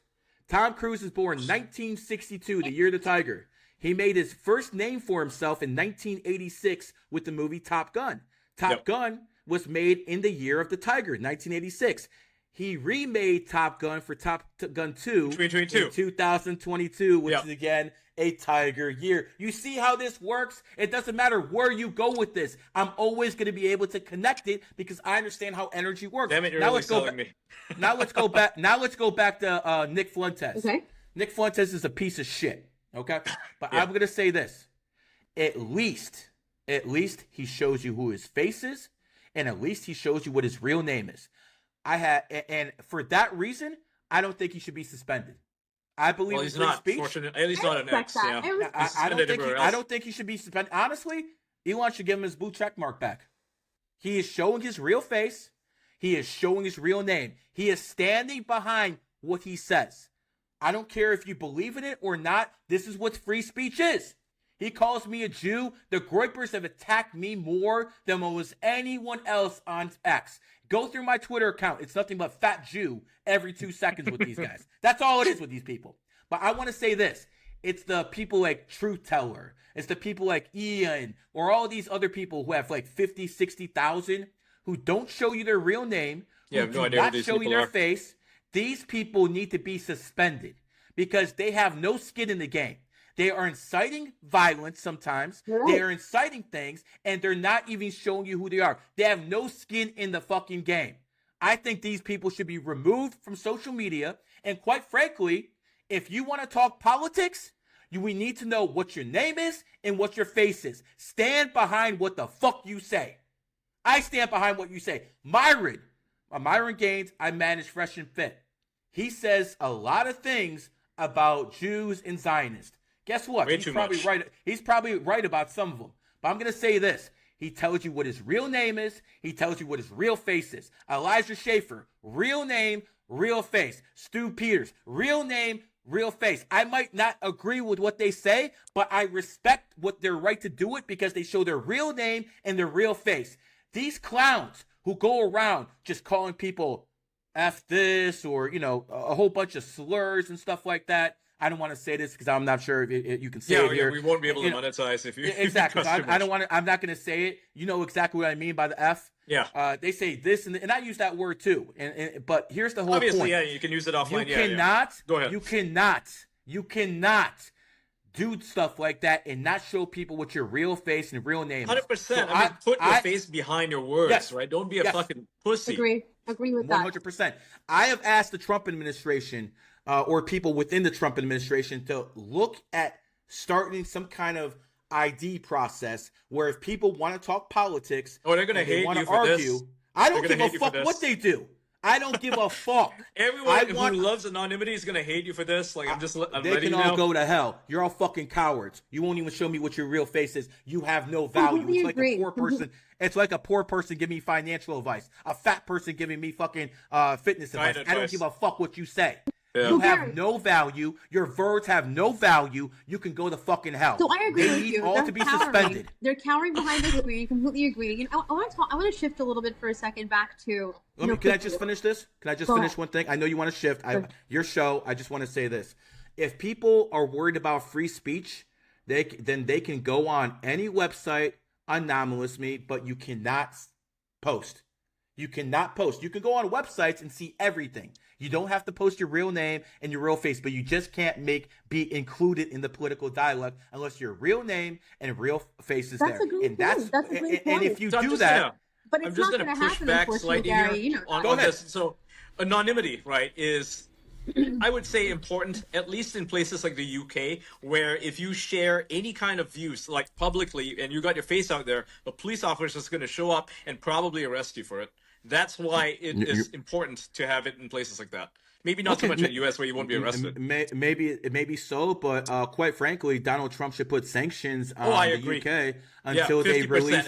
Tom Cruise is born 1962, the year of the tiger. He made his first name for himself in 1986 with the movie Top Gun. Top Gun was made in the year of the tiger, 1986. He remade Top Gun for Top Gun 2 in 2022, which is, again, a tiger year. You see how this works? It doesn't matter where you go with this. I'm always going to be able to connect it because I understand how energy works. Damn it, you're really selling me. Now let's go back to Nick Fuentes. Okay. Nick Fuentes is a piece of shit, okay? But I'm going to say this. At least he shows you who his face is, and at least he shows you what his real name is. And for that reason, I don't think he should be suspended. I believe in free speech. At least not an X. Yeah. I don't think he should be suspended. Honestly, Elon should give him his blue check mark back. He is showing his real face. He is showing his real name. He is standing behind what he says. I don't care if you believe in it or not. This is what free speech is. He calls me a Jew. The Groypers have attacked me more than almost anyone else on X. Go through my Twitter account. It's nothing but fat Jew every 2 seconds with these guys. That's all it is with these people. But I want to say this. It's the people like Truth Teller. It's the people like Ian or all these other people who have like 50, 60,000 who don't show you their real name, who do not show you their face. These people need to be suspended because they have no skin in the game. They are inciting violence sometimes. Right. They are inciting things, and they're not even showing you who they are. They have no skin in the fucking game. I think these people should be removed from social media. And quite frankly, if you want to talk politics, we need to know what your name is and what your face is. Stand behind what the fuck you say. I stand behind what you say. Myron Gaines, I manage Fresh and Fit. He says a lot of things about Jews and Zionists. Guess what? He's probably right. He's probably right about some of them. But I'm going to say this. He tells you what his real name is. He tells you what his real face is. Elijah Schaffer, real name, real face. Stu Peters, real name, real face. I might not agree with what they say, but I respect what their right to do it because they show their real name and their real face. These clowns who go around just calling people F this, or, a whole bunch of slurs and stuff like that. I don't want to say this because I'm not sure if you can say it here. We won't be able to monetize if you exactly. So I don't want to. I'm not going to say it. You know exactly what I mean by the F. Yeah. They say this and I use that word too. But here's the whole Obviously, point. yeah, you can use it offline. You cannot. Go ahead. You cannot do stuff like that and not show people what your real face and real name is. 100%. So I mean, put your face behind your words, right? Don't be a fucking pussy. Agree with that. 100%. I have asked the Trump administration or people within the Trump administration to look at starting some kind of ID process where if people want to talk politics, they're going to hate you for this. I don't give a fuck what they do. I don't give a fuck. Everyone who loves anonymity is going to hate you for this. Like, they can all go to hell. You're all fucking cowards. You won't even show me what your real face is. You have no value. It's like a poor person. It's like a poor person giving me financial advice. A fat person giving me fucking fitness advice. I don't give a fuck what you say. Yeah. You have no value. Your words have no value. You can go to fucking hell. So I agree with you. They need all to be suspended. They're cowering behind the screen. Completely agree. I want to shift a little bit for a second back to. Can I just finish this? Can I just finish one thing? I know you want to shift. Your show. I just want to say this. If people are worried about free speech, then they can go on any website anonymously, but you cannot post. You cannot post. You can go on websites and see everything. You don't have to post your real name and your real face, but you just can't be included in the political dialogue unless your real name and real face is there. That's a great point. And if you do that, but it's not going to push back slightly here on this. So anonymity, right, is I would say important, at least in places like the UK, where if you share any kind of views, like publicly, and you got your face out there, a police officer is going to show up and probably arrest you for it. That's why it is important to have it in places like that. Maybe not so much in the U.S. where you won't be arrested. Maybe so, but quite frankly, Donald Trump should put sanctions on the UK until they release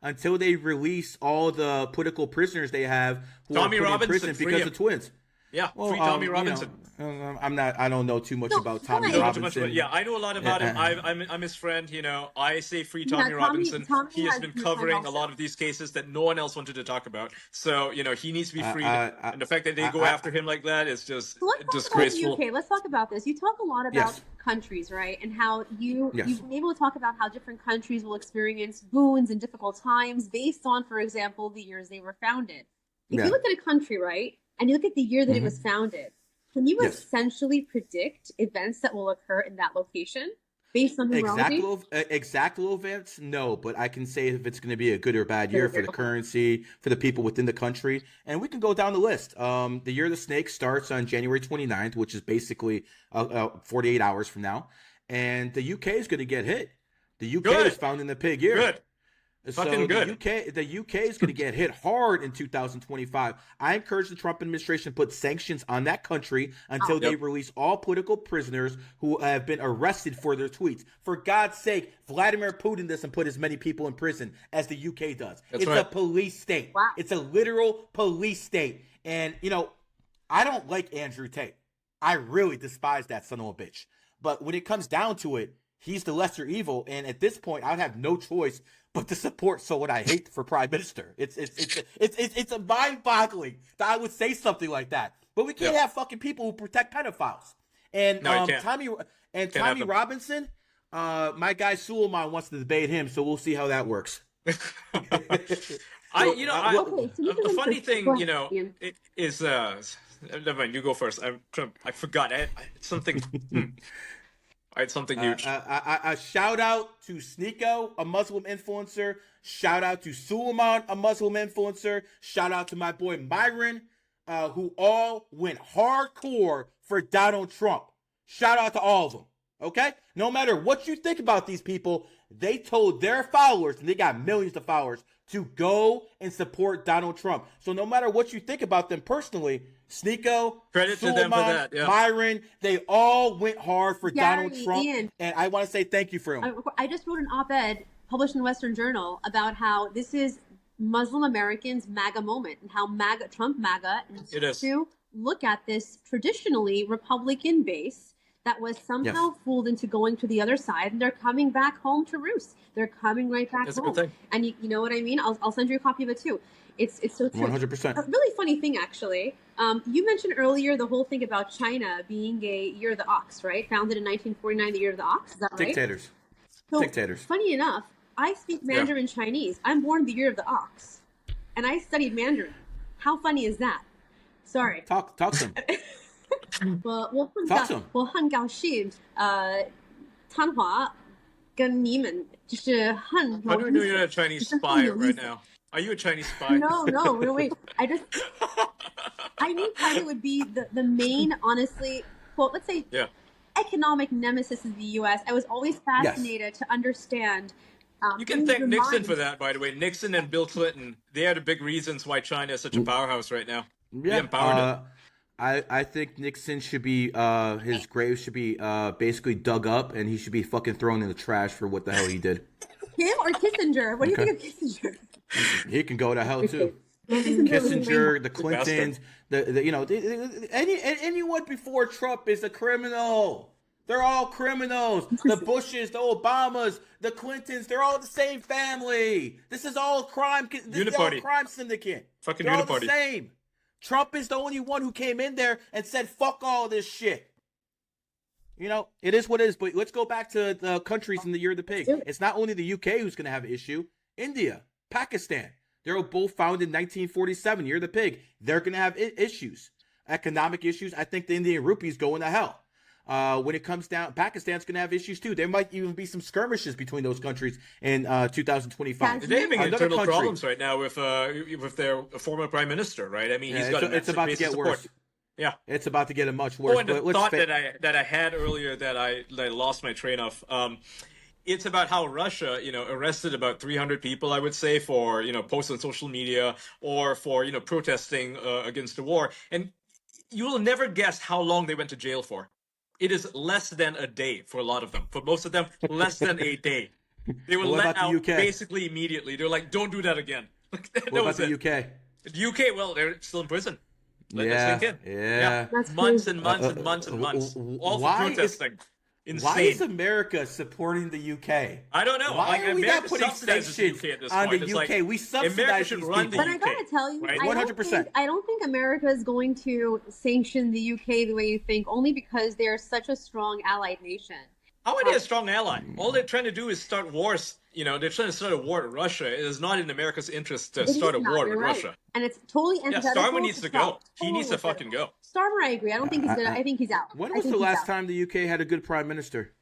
until they release all the political prisoners they have who are put in prison because of twins. Yeah, free Tommy Robinson. I don't know too much about Tommy Robinson. Yeah, I know a lot about him. I'm his friend. I say free Tommy Robinson. He has been covering a lot of these cases that no one else wanted to talk about. So he needs to be freed. And the fact that they go after him like that is just disgraceful. Okay, let's talk about this. You talk a lot about countries, right? And how you've been able to talk about how different countries will experience boons and difficult times based on, for example, the years they were founded. If you look at a country, right, and you look at the year that it was founded, can you essentially predict events that will occur in that location based on numerology? Exact events? No, but I can say if it's going to be a good or bad year for the currency, for the people within the country. And we can go down the list. The Year of the Snake starts on January 29th, which is basically 48 hours from now. And the UK is going to get hit. The UK is found in the pig year. Good. So the UK is going to get hit hard in 2025. I encourage the Trump administration to put sanctions on that country until they release all political prisoners who have been arrested for their tweets. For God's sake, Vladimir Putin doesn't put as many people in prison as the UK does. It's a police state. Wow. It's a literal police state. And, I don't like Andrew Tate. I really despise that son of a bitch. But when it comes down to it, he's the lesser evil. And at this point, I would have no choice but to support what I hate for prime minister. It's a mind-boggling that I would say something like that. But we can't have fucking people who protect pedophiles. And Tommy Robinson, my guy Suleiman wants to debate him, so we'll see how that works. The funny thing, is never mind. You go first. I forgot. I something. I had something huge. A shout out to Sneeko, a Muslim influencer. Shout out to Suleiman, a Muslim influencer. Shout out to my boy Myron, who all went hardcore for Donald Trump. Shout out to all of them. Okay? No matter what you think about these people, they told their followers, and they got millions of followers, to go and support Donald Trump. So no matter what you think about them personally, Sneeko, credit to them for that. Yeah. Myron, they all went hard for Gary, Donald Trump. Ian, and I want to say thank you for him. I just wrote an op-ed published in Western Journal about how this is Muslim Americans' MAGA moment and how Trump MAGA needs to look at this traditionally Republican base that was somehow fooled into going to the other side, and they're coming back home to roost. They're coming right back That's home. a good thing. And you know what I mean? I'll send you a copy of it too. It's so true. 100%. A really funny thing, actually. You mentioned earlier the whole thing about China being a year of the ox, right? Founded in 1949, the year of the ox. Is that right? Dictators. So, Dictators. funny enough, I speak Mandarin Chinese. I'm born the year of the ox, and I studied Mandarin. How funny is that? Sorry. Talk to him. 我很高兴谈话跟你们就是很 How do we know you're not a Chinese spy right now? Are you a Chinese spy? No, wait. I knew China would be the main, honestly, well, let's say economic nemesis of the U.S. I was always fascinated to understand. You can thank Nixon for that, by the way. Nixon and Bill Clinton, they are the big reasons why China is such a powerhouse right now. They empowered it. I think Nixon should be, his grave should be basically dug up, and he should be fucking thrown in the trash for what the hell he did. Him or Kissinger? What do you think of Kissinger? He can go to hell too. Kissinger, the Clintons, anyone before Trump is a criminal. They're all criminals. The Bushes, the Obamas, the Clintons, they're all the same family. This is all crime. This is all crime syndicate. Fucking they're all uniparty. the same. Trump is the only one who came in there and said, fuck all this shit. You know, it is what it is. But let's go back to the countries in the year of the pig. It's not only the UK who's going to have an issue. India, Pakistan. They're both founded in 1947, year of the pig. They're going to have issues. Economic issues. I think the Indian rupee is going to hell. When it comes down, Pakistan's going to have issues too. There might even be some skirmishes between those countries in 2025. They're having internal problems right now with their former prime minister, right? I mean, he's got it's about to get worse. Yeah, it's about to get much worse. Oh, and the thought that I had earlier that I lost my train of. It's about how Russia, arrested about 300 people, I would say, for, posts on social media or for, protesting against the war. And you will never guess how long they went to jail for. It is less than a day for a lot of them. For most of them, less than a day. They were let out basically immediately. They're like, don't do that again. What about the UK? The UK, well, they're still in prison. Let that sink in. Yeah. Months and months and months and months. All for protesting. Insane. Why is America supporting the UK? I don't know. Why are we not putting sanctions on the UK? We subsidize these people. But I gotta tell you, right? 100%. I don't think America is going to sanction the UK the way you think, only because they're such a strong allied nation. How are they a strong ally? All they're trying to do is start wars. They're trying to start a war with Russia. It is not in America's interest to start a war with Russia. And it's totally antithetical. Yeah, Starmer needs to go. He needs to fucking go. Starmer, I agree. I don't think he's gonna. I think he's out. When was the last time the UK had a good prime minister?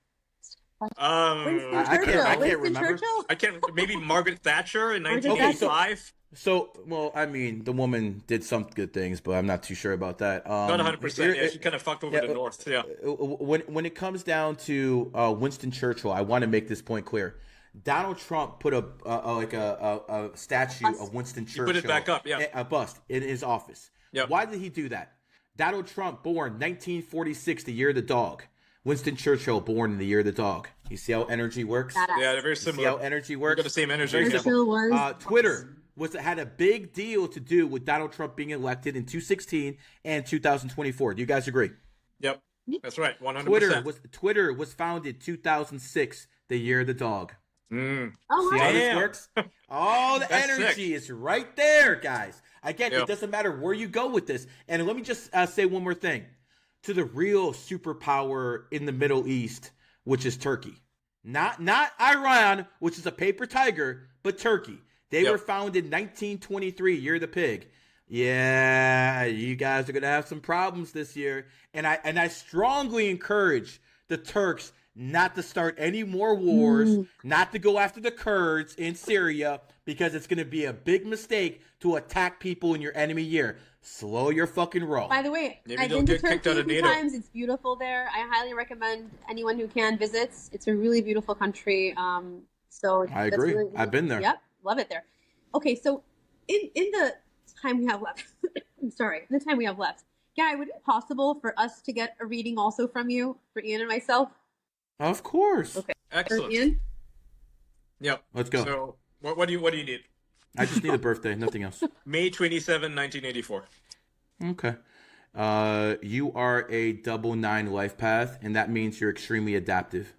I can't remember. I can't. Maybe Margaret Thatcher in 1985. So, well, I mean, the woman did some good things, but I'm not too sure about that. Not 100%. Yeah, she kind of fucked over the North. Yeah. When it comes down to Winston Churchill, I want to make this point clear. Donald Trump put a statue of Winston Churchill. He put it back up, a bust in his office. Yep. Why did he do that? Donald Trump, born 1946, the year of the dog. Winston Churchill, born in the year of the dog. You see how energy works? Yeah, they're very similar. You see how energy works? They've got the same energy. Twitter had a big deal to do with Donald Trump being elected in 2016 and 2024. Do you guys agree? Yep, that's right, 100%. Twitter was founded 2006, the year of the dog. Mm. Oh, see how this works? All the energy sick. is right there, guys. Again, It doesn't matter where you go with this. And let me just say one more thing. To the real superpower in the Middle East, which is Turkey. Not Iran, which is a paper tiger, but Turkey. They were founded 1923, year of the pig. Yeah, you guys are going to have some problems this year. And I strongly encourage the Turks not to start any more wars, not to go after the Kurds in Syria, because it's going to be a big mistake to attack people in your enemy year. Slow your fucking roll. By the way, I've been to Turkey a few times. It's beautiful there. I highly recommend anyone who can visits. It's a really beautiful country. So I agree. Really, I've been there. Yep, love it there. Okay, so in the time we have left, Gary, would it be possible for us to get a reading also from you for Ian and myself? Of course. Okay. Excellent. Ian? Yep. Let's go. So, what do you need? I just need a birthday, nothing else. May 27, 1984. Okay. You are a double 9 life path, and that means you're extremely adaptive.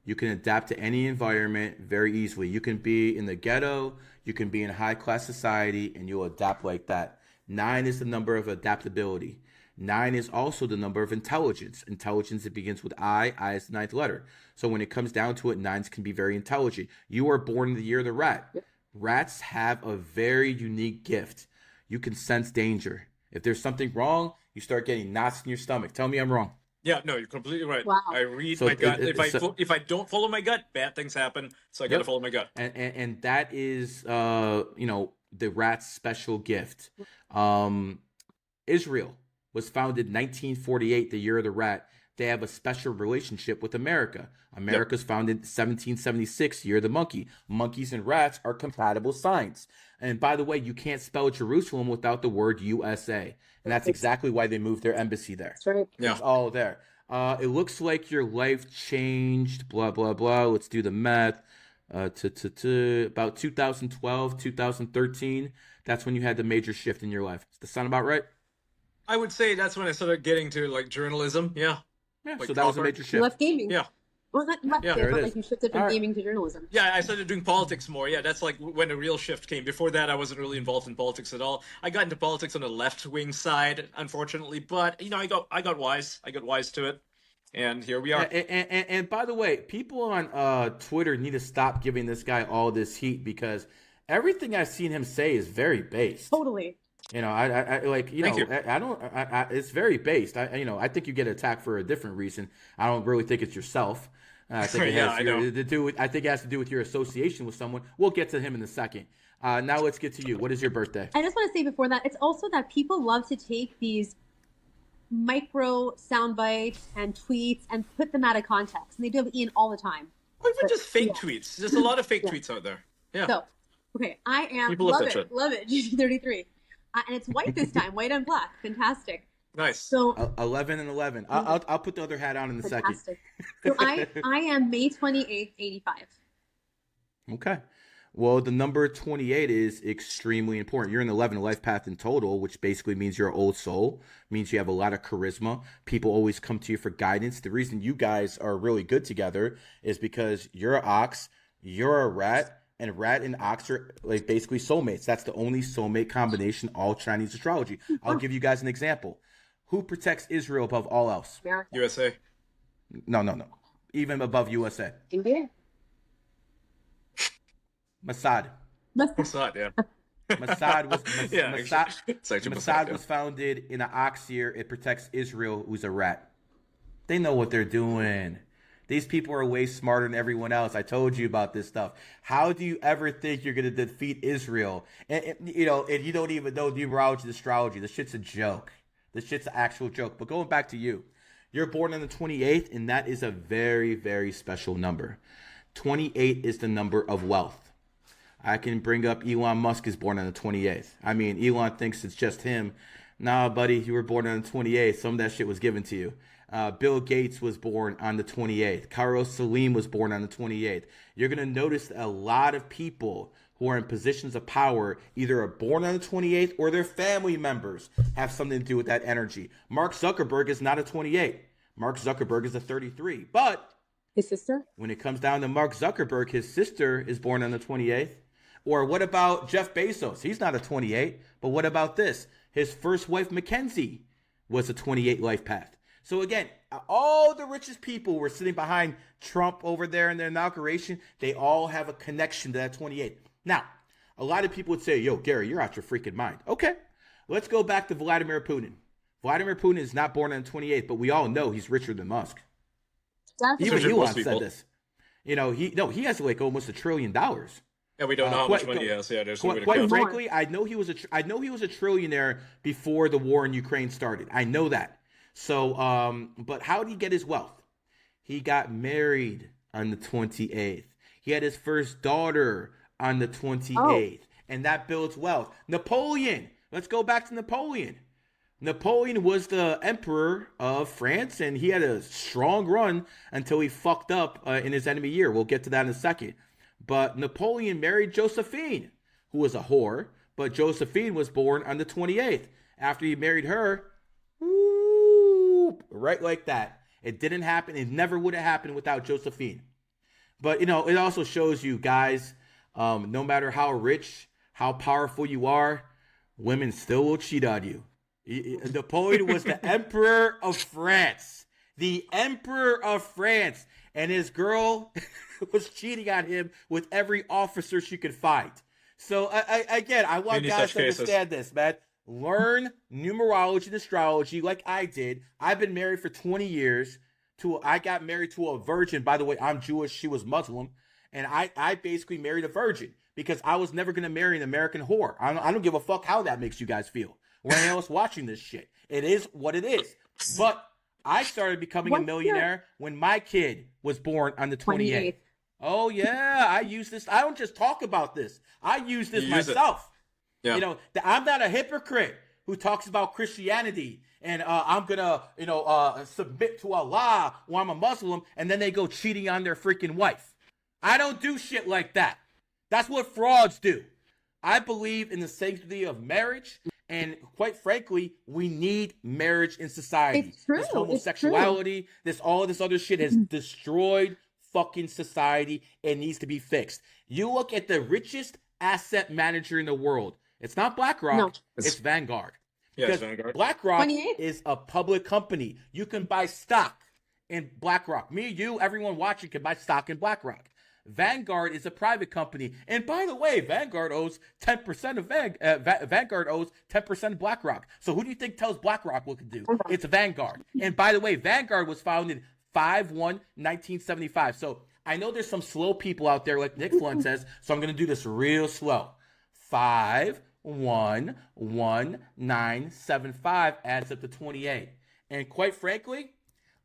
You can adapt to any environment very easily. You can be in the ghetto, you can be in high class society, and you'll adapt like that. 9 is the number of adaptability. 9 is also the number of intelligence. Intelligence, it begins with I. I is the 9th letter. So when it comes down to it, 9s can be very intelligent. You are born in the year of the rat. Rats have a very unique gift. You can sense danger. If there's something wrong, you start getting knots in your stomach. Tell me I'm wrong. Yeah, no, you're completely right. Wow. I read my gut. If I don't follow my gut, bad things happen. So I got to follow my gut. And that is, the rat's special gift. Israel was founded 1948, the year of the rat. They have a special relationship with America. America's founded 1776, year of the monkey. Monkeys and rats are compatible signs. And by the way, you can't spell Jerusalem without the word USA. And that's exactly why they moved their embassy there. That's right. Yeah. It's all there. It looks like your life changed, blah, blah, blah. Let's do the math. About 2012, 2013, that's when you had the major shift in your life. Does that sound about right? I would say that's when I started getting to like journalism. Yeah. Yeah, like so that was a major shift. You left gaming. Yeah. Well, not left Yeah, it, but like you shifted from gaming to journalism. Yeah, I started doing politics more. Yeah, that's like when a real shift came. Before that, I wasn't really involved in politics at all. I got into politics on the left-wing side, unfortunately, but I got wise. I got wise to it, and here we are. And by the way, people on Twitter need to stop giving this guy all this heat because everything I've seen him say is very based. Totally. I like, it's very based. I think you get attacked for a different reason. I don't really think it's yourself. I think it has to do with, I think it has to do with your association with someone. We'll get to him in a second. Now let's get to you. What is your birthday? I just want to say before that, it's also that people love to take these micro sound bites and tweets and put them out of context. And they do it Ian all the time. Or even just fake tweets. There's a lot of fake tweets out there. Yeah. So, okay, I am, People love love it, that shit. love it, GG33. And it's white this time, white and black. Fantastic. Nice. So 11 and 11. I'll put the other hat on in a second. So I am May 28th, 85. Okay. Well, the number 28 is extremely important. You're in the 11 life path in total, which basically means you're an old soul, means you have a lot of charisma. People always come to you for guidance. The reason you guys are really good together is because you're an ox, you're a rat, and rat and ox are like basically soulmates. That's the only soulmate combination all Chinese astrology. I'll give you guys an example. Who protects Israel above all else? America. USA. No. Even above USA. India. Mossad. Mossad, yeah. Mossad was Mossad was founded in an ox year. It protects Israel, who's a rat. They know what they're doing. These people are way smarter than everyone else. I told you about this stuff. How do you ever think you're going to defeat Israel? And you don't even know numerology and astrology. This shit's a joke. This shit's an actual joke. But going back to you, you're born on the 28th, and that is a very, very special number. 28 is the number of wealth. I can bring up Elon Musk is born on the 28th. I mean, Elon thinks it's just him. Nah, buddy, you were born on the 28th. Some of that shit was given to you. Bill Gates was born on the 28th. Carlos Salim was born on the 28th. You're going to notice a lot of people who are in positions of power either are born on the 28th or their family members have something to do with that energy. Mark Zuckerberg is not a 28. Mark Zuckerberg is a 33. But his sister? When it comes down to Mark Zuckerberg, his sister is born on the 28th. Or what about Jeff Bezos? He's not a 28. But what about this? His first wife, Mackenzie, was a 28 life path. So again, all the richest people were sitting behind Trump over there in their inauguration. They all have a connection to that 28. Now, a lot of people would say, yo, Gary, you're out your freaking mind. Okay, let's go back to Vladimir Putin. Vladimir Putin is not born on the 28th, but we all know he's richer than Musk. Even Elon said this. He has like almost $1 trillion. Yeah, we don't know how much money he has. Yeah, there's quite frankly, I know he was a trillionaire before the war in Ukraine started. I know that. So, but how did he get his wealth? He got married on the 28th. He had his first daughter on the 28th, and that builds wealth. Napoleon. Let's go back to Napoleon. Napoleon was the emperor of France, and he had a strong run until he fucked up in his enemy year. We'll get to that in a second. But Napoleon married Josephine, who was a whore, but Josephine was born on the 28th. After he married her, whoop, right like that. It didn't happen. It never would have happened without Josephine. But, it also shows you guys, no matter how rich, how powerful you are, women still will cheat on you. Napoleon was the Emperor of France. The Emperor of France. And his girl was cheating on him with every officer she could find. So, I want guys to understand this, man. Learn numerology and astrology like I did. I've been married for 20 years. I got married to a virgin. By the way, I'm Jewish. She was Muslim. And I basically married a virgin because I was never going to marry an American whore. I don't give a fuck how that makes you guys feel. Or anyone else watching this shit. It is what it is. But I started becoming a millionaire when my kid was born on the 28th. Oh, yeah. I use this. I don't just talk about this. I use this myself. Yeah. I'm not a hypocrite who talks about Christianity and I'm going to, submit to Allah while I'm a Muslim, and then they go cheating on their freaking wife. I don't do shit like that. That's what frauds do. I believe in the sanctity of marriage, and quite frankly, we need marriage in society. It's true. This homosexuality, all this other shit has destroyed fucking society. It needs to be fixed. You look at the richest asset manager in the world. It's not BlackRock. No. It's Vanguard. Yeah, because Vanguard. BlackRock is a public company. You can buy stock in BlackRock. Me, you, everyone watching can buy stock in BlackRock. Vanguard is a private company. And by the way, Vanguard owes 10% of Vanguard owes 10% of BlackRock. So who do you think tells BlackRock what to do? It's Vanguard. And by the way, Vanguard was founded 5/1/1975. So I know there's some slow people out there like Nick Fuentes, so I'm going to do this real slow. 5/1/1975 adds up to 28. And quite frankly,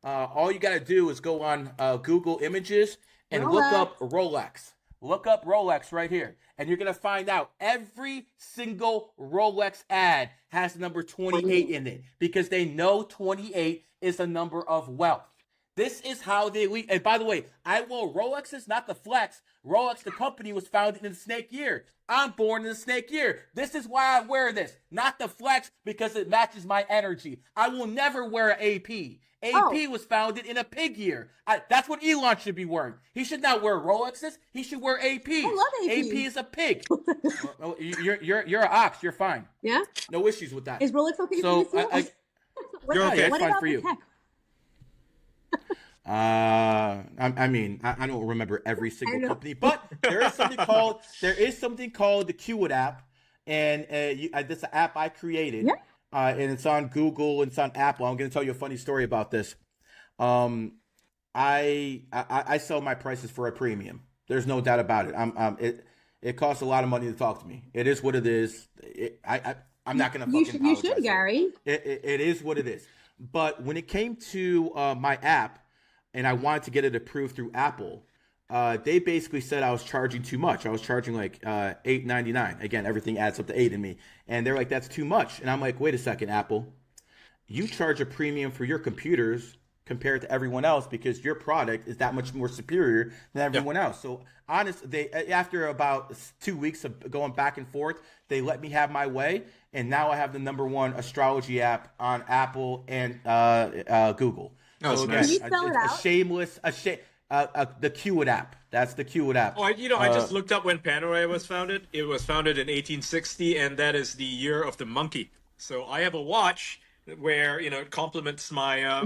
all you got to do is go on Google Images and look up Rolex. Look up Rolex right here. And you're going to find out every single Rolex ad has the number 28 in it because they know 28 is a number of wealth. This is how they lead. And by the way, Rolex is not the flex. Rolex, the company, was founded in the snake year. I'm born in the snake year. This is why I wear this. Not the flex because it matches my energy. I will never wear an AP. AP was founded in a pig year. That's what Elon should be wearing. He should not wear Rolexes. He should wear AP. I love AP. AP is a pig. You're an ox. You're fine. Yeah? No issues with that. Is Rolex okay so, for you? You're okay. What It's fine about for you. tech? I don't remember every single company, but there is something called the Qwit app, and this is an app I created, and it's on Google and it's on Apple. I'm going to tell you a funny story about this. I sell my prices for a premium. There's no doubt about it. It costs a lot of money to talk to me. It is what it is. I'm not going to fucking apologize. You should, Gary. It is what it is. But when it came to my app, and I wanted to get it approved through Apple, they basically said I was charging too much. I was charging like $8.99. Again, everything adds up to 8 in me. And they're like, that's too much. And I'm like, wait a second, Apple. You charge a premium for your computers compared to everyone else because your product is that much more superior than everyone else. So honestly, after about 2 weeks of going back and forth, they let me have my way. And now I have the #1 astrology app on Apple and Google. Oh, so again, can you spell it out? The Qwit app. That's the Qwit app. Oh, I just looked up when Panerai was founded. It was founded in 1860, and that is the year of the monkey. So I have a watch where it complements my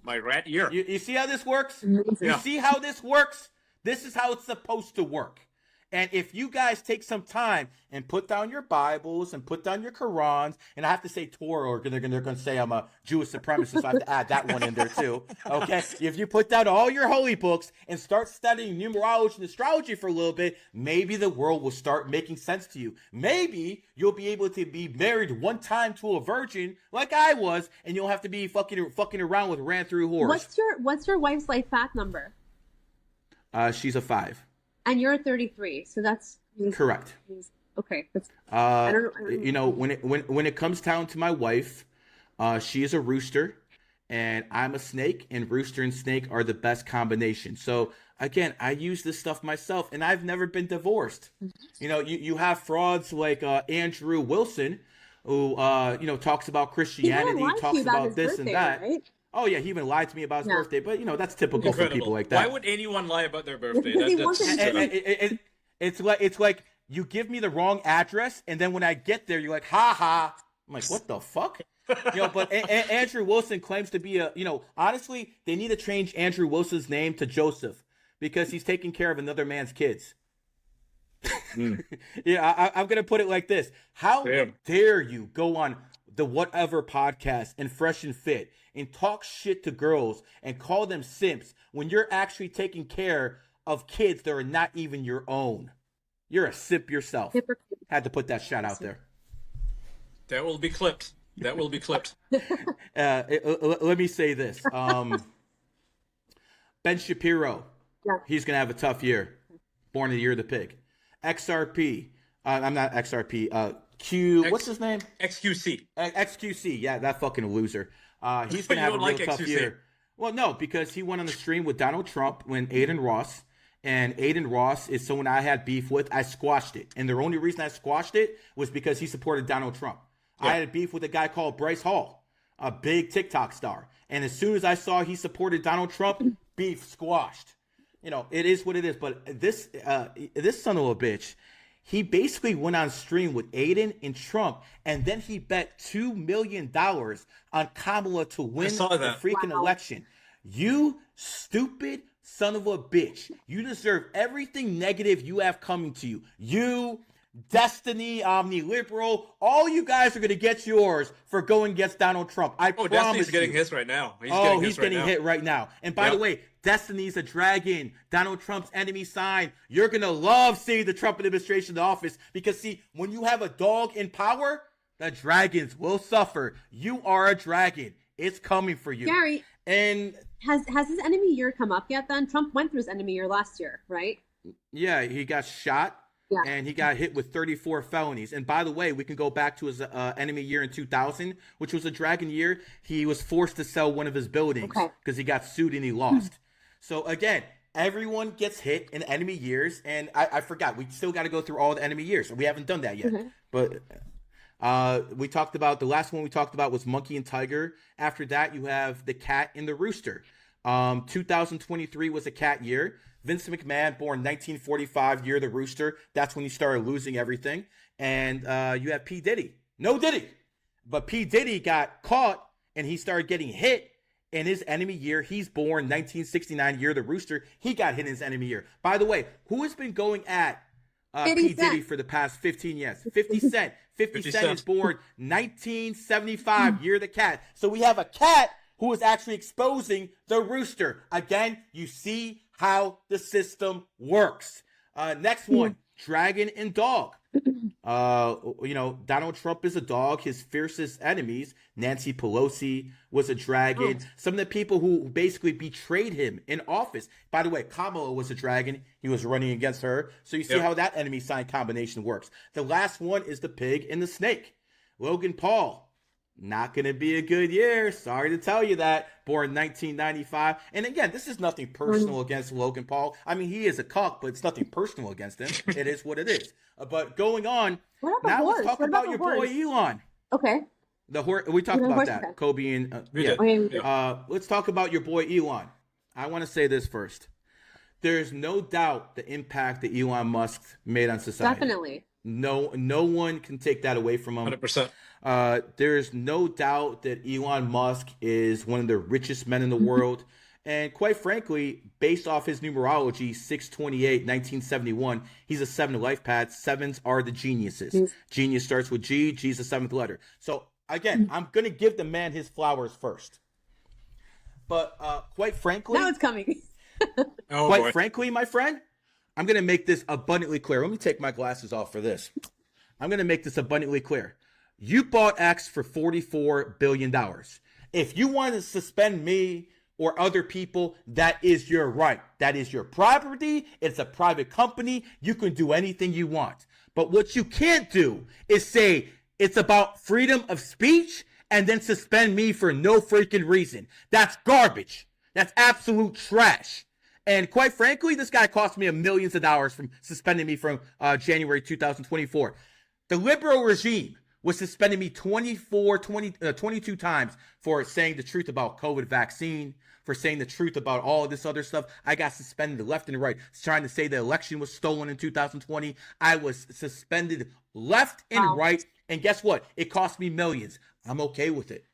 my rat year. You see how this works? Amazing. You see how this works? This is how it's supposed to work. And if you guys take some time and put down your Bibles and put down your Qurans, and I have to say Torah, or they're going to say I'm a Jewish supremacist, so I have to add that one in there too. Okay? If you put down all your holy books and start studying numerology and astrology for a little bit, maybe the world will start making sense to you. Maybe you'll be able to be married one time to a virgin like I was, and you'll have to be fucking around with ran through whores. What's your wife's life path number? She's a 5. And you're 33, so that's correct. Okay. I don't know. When it comes down to my wife, she is a rooster, and I'm a snake, and rooster and snake are the best combination. So again, I use this stuff myself, and I've never been divorced. You have frauds like Andrew Wilson, who talks about Christianity, talks about this and that. Right? Oh yeah, he even lied to me about his birthday, but you know that's typical Incredible. for people like that. Why would anyone lie about their birthday? It's like you give me the wrong address, and then when I get there, you're like, ha ha. I'm like, what the fuck? But Andrew Wilson claims to be honestly, they need to change Andrew Wilson's name to Joseph because he's taking care of another man's kids. Yeah, I'm going to put it like this. How dare you go on the Whatever podcast and Fresh and Fit and talk shit to girls and call them simps when you're actually taking care of kids that are not even your own? You're a simp yourself. Had to put that shot out there. That will be clipped. Let me say this. Ben Shapiro, he's going to have a tough year. Born in the year of the pig. XRP. I'm not XRP. What's his name? XQC. XQC. Yeah, that fucking loser. He's going to have a real tough year. Well, no, because he went on the stream with Donald Trump when Aiden Ross. And Aiden Ross is someone I had beef with. I squashed it. And the only reason I squashed it was because he supported Donald Trump. Yeah. I had a beef with a guy called Bryce Hall, a big TikTok star. And as soon as I saw he supported Donald Trump, beef squashed. It is what it is. But this son of a bitch, he basically went on stream with Aiden and Trump, and then he bet $2 million on Kamala to win the freaking election. You stupid son of a bitch. You deserve everything negative you have coming to you. You, Destiny, Omni-Liberal, all you guys are going to get yours for going against Donald Trump. I promise Destiny's getting hits right now. He's getting hit right now. And by the way, Destiny's a dragon. Donald Trump's enemy sign. You're going to love seeing the Trump administration in office because, see, when you have a dog in power, the dragons will suffer. You are a dragon. It's coming for you. Gary, and has his enemy year come up yet then? Trump went through his enemy year last year, right? Yeah, he got shot. Yeah. And he got hit with 34 felonies. And by the way, we can go back to his enemy year in 2000, which was a dragon year. He was forced to sell one of his buildings because he got sued and he lost. So again, everyone gets hit in enemy years. And I forgot, we still got to go through all the enemy years. We haven't done that yet. But we talked about, the last one we talked about was Monkey and Tiger. After that, you have the cat and the rooster. 2023 was a cat year. Vince McMahon, born 1945, year of the rooster. That's when he started losing everything. And you have P. Diddy. No Diddy. But P. Diddy got caught and he started getting hit in his enemy year. He's born 1969, year of the rooster. He got hit in his enemy year. By the way, who has been going at P. Diddy for the past 15 years? 50 Cent. 50 Cent is born 1975, year of the cat. So we have a cat who is actually exposing the rooster. Again, you see how the system works. Next one, dragon and dog. Donald Trump is a dog. His fiercest enemies, Nancy Pelosi was a dragon. Some of the people who basically betrayed him in office. By the way, Kamala was a dragon. He was running against her. So you see how that enemy sign combination works. The last one is the pig and the snake. Logan Paul. Not going to be a good year. Sorry to tell you that. Born 1995. And again, this is nothing personal against Logan Paul. I mean, he is a cuck, but it's nothing personal against him. It is what it is. But going on, now let's talk about your boy Elon. Okay. The horse. We talked about that. Kobe and let's talk about your boy Elon. I want to say this first. There's no doubt the impact that Elon Musk made on society. Definitely. No one can take that away from him. 100%. There's no doubt that Elon Musk is one of the richest men in the world. And quite frankly, based off his numerology, 628, 1971, he's a 7 life path. Sevens are the geniuses. Genius starts with G. G's the 7th letter. So again, I'm going to give the man his flowers first. But quite frankly... Now it's coming. Frankly, my friend, I'm going to make this abundantly clear. Let me take my glasses off for this. I'm going to make this abundantly clear. You bought X for $44 billion. If you want to suspend me or other people, that is your right. That is your property. It's a private company. You can do anything you want. But what you can't do is say it's about freedom of speech and then suspend me for no freaking reason. That's garbage. That's absolute trash. And quite frankly, this guy cost me millions of dollars from suspending me from January 2024. The liberal regime was suspending me 22 times for saying the truth about COVID vaccine, for saying the truth about all of this other stuff. I got suspended left and right, trying to say the election was stolen in 2020. I was suspended left and right. And guess what? It cost me millions. I'm okay with it.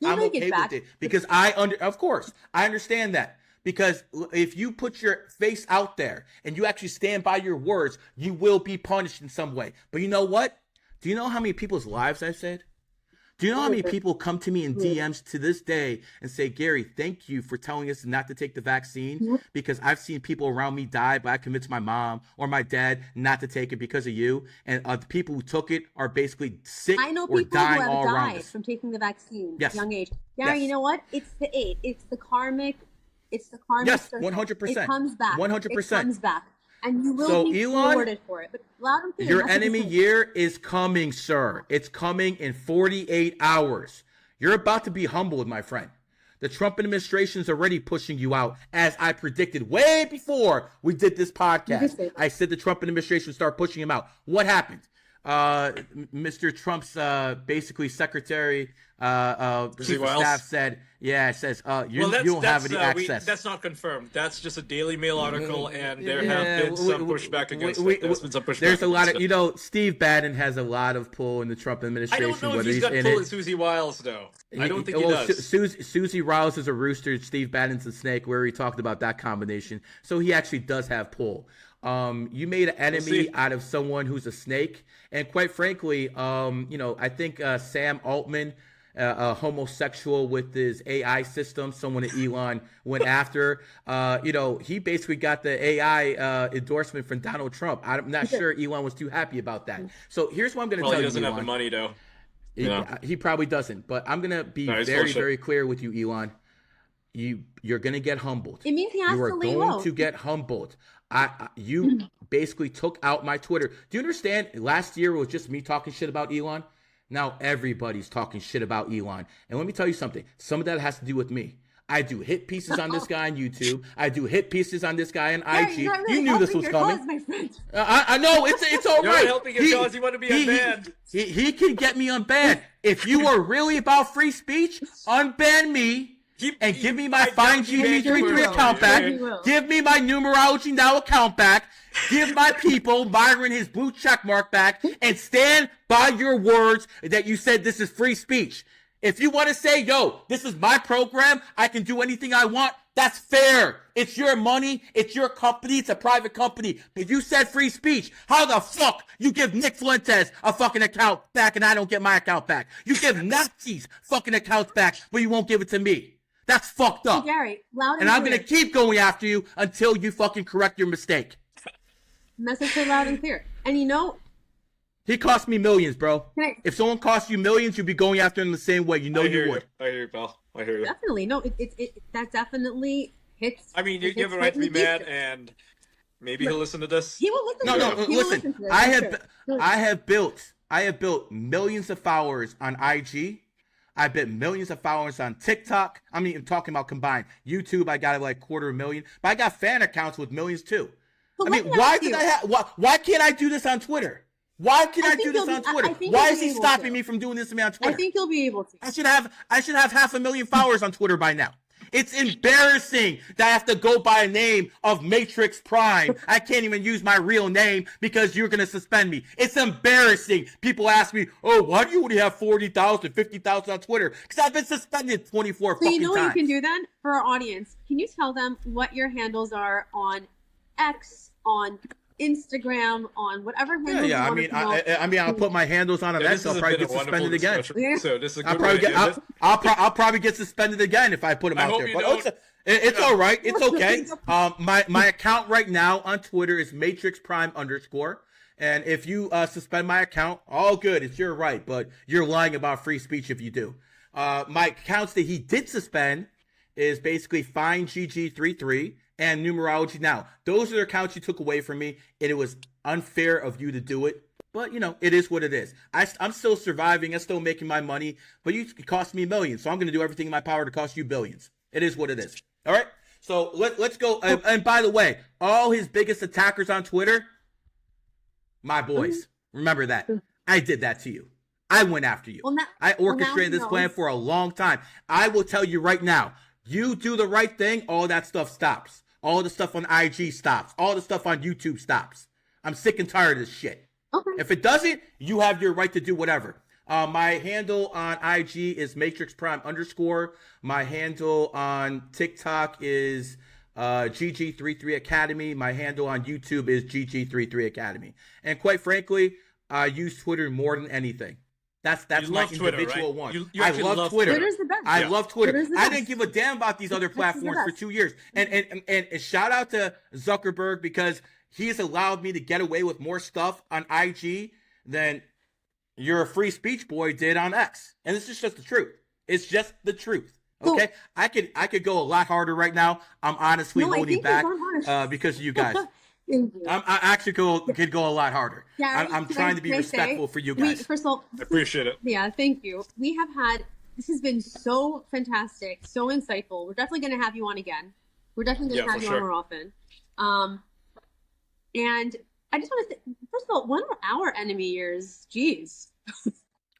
I'm okay with it because of course, I understand that. Because if you put your face out there and you actually stand by your words, you will be punished in some way. But you know what? Do you know how many people's lives I've saved? Do you know how many people come to me in DMs to this day and say, Gary, thank you for telling us not to take the vaccine, because I've seen people around me die, but I convinced my mom or my dad not to take it because of you. And the people who took it are basically sick or dying all around us. From taking the vaccine Yes. at a young age. Gary, you know what? It's the eight. It's the karmic. Yes, 100%. It comes back. 100%. It comes back. And you will be rewarded for it. But loud and clear, your enemy year is coming, sir. It's coming in 48 hours. You're about to be humbled, my friend. The Trump administration is already pushing you out, as I predicted way before we did this podcast. I said the Trump administration would start pushing him out. What happened? Mr. Trump's basically secretary chief of staff said, you don't have any access. That's not confirmed. That's just a Daily Mail article, and there have been some pushback against it. There's been some pushback. There's a lot of, Steve Bannon has a lot of pull in the Trump administration. I don't know if he's got pull at Susie Wiles, though. I don't think he does. Susie Wiles is a rooster. Steve Bannon's a snake. We already talked about that combination. So he actually does have pull. You made an enemy out of someone who's a snake. And quite frankly, I think Sam Altman, a homosexual with his AI system, someone that Elon went after, he basically got the AI endorsement from Donald Trump. I'm not sure Elon was too happy about that. So here's what I'm going to tell you, he doesn't Elon. have the money, though. He probably doesn't. But I'm going to be very clear with you, Elon. You're going to get humbled. It means he has you are to lay going low. to get humbled. You basically took out my Twitter. Do you understand? Last year it was just me talking shit about Elon. Now everybody's talking shit about Elon. And let me tell you something. Some of that has to do with me. I do hit pieces on this guy on YouTube. I do hit pieces on this guy on IG. Really you knew this was coming. Cause, my friend. I know. It's all You're right. not helping his cause. You want to be unbanned. He can get me unbanned. If you are really about free speech, unban me. Give me my Fine GG33 account back. Give me my Numerology Now account back. Give my people, Byron, his blue check mark back. And stand by your words that you said this is free speech. If you want to say, this is my program, I can do anything I want, that's fair. It's your money. It's your company. It's a private company. But you said free speech. How the fuck you give Nick Fuentes a fucking account back and I don't get my account back? You give Nazis fucking accounts back, but you won't give it to me. That's fucked up. Hey, Gary, loud and I'm going to keep going after you until you fucking correct your mistake. Message her loud and clear. And he cost me millions, bro. If someone costs you millions, you'd be going after him the same way. You would. I hear you, pal. I hear you. Definitely. No, that definitely hits. I mean, you have a right to be mad, and maybe he'll listen to this. He will listen to this. Listen. I have built millions of followers on IG. I bet millions of followers on TikTok. I'm even talking about combined. YouTube, I got like 250,000. But I got fan accounts with millions too. But why can't I do this on Twitter? Why can't I do this on Twitter? Why is he stopping me from doing this to me on Twitter? I think you'll be able to. I should have 500,000 followers on Twitter by now. It's embarrassing that I have to go by a name of Matrix Prime. I can't even use my real name because you're going to suspend me. It's embarrassing. People ask me, why do you only have 40,000, 50,000 on Twitter? Because I've been suspended 24 fucking times. So you know what you can do then for our audience? Can you tell them what your handles are on X, on Instagram, on whatever handle you want to promote? I mean, I'll put my handles on X. I'll probably get suspended again. So this is a good I'll probably get suspended again if I put them out there. But it's all right. It's okay. My account right now on Twitter is Matrix Prime _. And if you suspend my account, all good. It's your right. But you're lying about free speech if you do. My accounts that he did suspend is basically Fine GG33 and Numerology Now. Those are the accounts you took away from me, and it was unfair of you to do it. But, it is what it is. I'm still surviving. I'm still making my money. But it cost me millions, so I'm going to do everything in my power to cost you billions. It is what it is. All right? So let's go. And by the way, all his biggest attackers on Twitter, my boys. Remember that. I did that to you. I went after you. Well, I orchestrated this plan for a long time. I will tell you right now, you do the right thing, all that stuff stops. All the stuff on IG stops. All the stuff on YouTube stops. I'm sick and tired of this shit. Okay. If it doesn't, you have your right to do whatever. My handle on IG is MatrixPrime_. My handle on TikTok is GG33 Academy. My handle on YouTube is GG33 Academy. And quite frankly, I use Twitter more than anything. That's my individual Twitter, right? one. You I love Twitter. Twitter's the best. I love Twitter. The I didn't give a damn about these other platforms for 2 years. And shout out to Zuckerberg, because he's allowed me to get away with more stuff on IG than your free speech boy did on X. And this is just the truth. It's just the truth. Okay? So, I could go a lot harder right now. I'm honestly holding back because of you guys. I actually could go a lot harder. Yeah, I'm trying to be respectful for you guys. First of all, I appreciate it. Yeah, thank you. This has been so fantastic, so insightful. We're definitely going to have you on again. We're definitely going to have you on more often. And I just want to say, first of all, when are our enemy years? Jeez.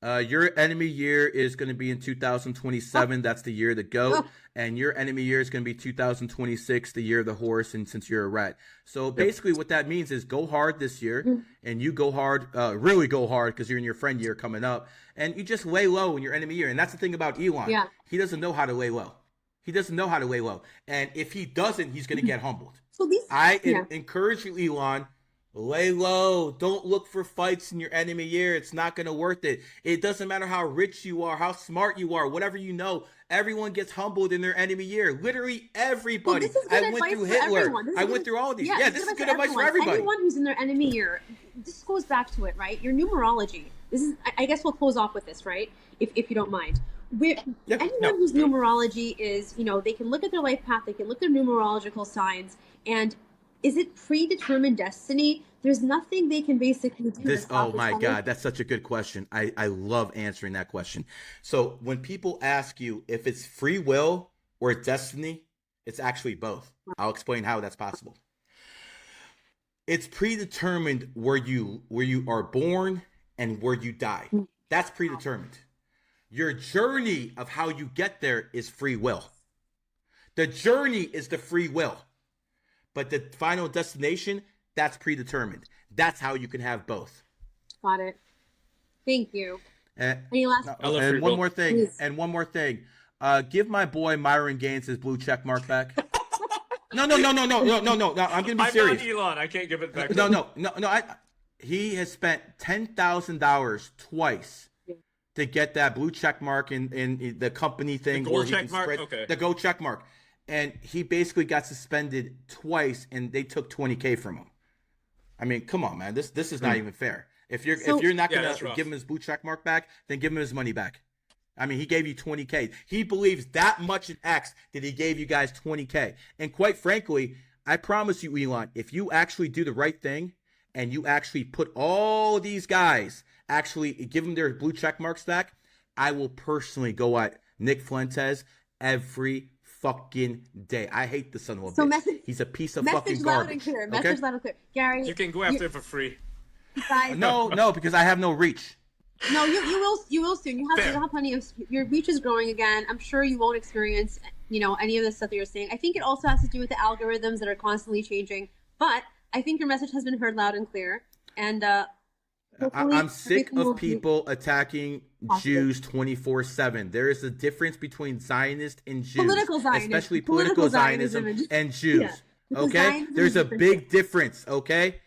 Your enemy year is going to be in 2027. That's the year of the goat. And your enemy year is going to be 2026, the year of the horse, and since you're a rat. So basically what that means is go hard this year, and you go hard, really go hard, because you're in your friend year coming up, and you just lay low in your enemy year. And that's the thing about Elon. Yeah. He doesn't know how to lay low. He doesn't know how to lay low. And if he doesn't, he's going to get humbled. So I encourage you, Elon, lay low. Don't look for fights in your enemy year. It's not going to worth it. It doesn't matter how rich you are, how smart you are, whatever you know. Everyone gets humbled in their enemy year. Literally everybody. Well, I went through Hitler. I went through all of these. Yeah, this is good advice for everybody. Anyone who's in their enemy year, this goes back to it, right? Your numerology. This is. I guess we'll close off with this, right? If you don't mind. Anyone whose numerology is, they can look at their life path, they can look at their numerological signs, and is it predetermined destiny? There's nothing they can basically do. Oh my God, that's such a good question. I love answering that question. So when people ask you if it's free will or destiny, it's actually both. I'll explain how that's possible. It's predetermined where you are born and where you die. That's predetermined. Your journey of how you get there is free will. The journey is the free will. But the final destination, that's predetermined. That's how you can have both. Got it. Thank you. Any last? And one more thing. Please. And one more thing. Give my boy Myron Gaines his blue check mark back. No. I'm gonna be serious. I'm not Elon. I can't give it back. No. He has spent $10,000 twice to get that blue check mark in the company thing. The gold check mark. Okay. The gold check mark. And he basically got suspended twice, and they took $20K from him. I mean, come on, man. This is not even fair. If you're not gonna give him his blue check mark back, then give him his money back. I mean, he gave you $20K. He believes that much in X that he gave you guys $20K. And quite frankly, I promise you, Elon, if you actually do the right thing and you actually put all these guys, actually give them their blue check marks back, I will personally go at Nick Fuentes every fucking day. I hate the son of a bitch. He's a piece of fucking garbage. Message loud and clear. Gary, you can go after it for free. No, because I have no reach. No, you will soon. You'll have plenty of. Your reach is growing again. I'm sure you won't experience any of the stuff that you're saying. I think it also has to do with the algorithms that are constantly changing. But I think your message has been heard loud and clear. And I'm sick of people attacking Jews 24/7. There is a difference between Zionist and Jews, especially political Zionism and Jews. Yeah. Okay, there's a big difference. Okay.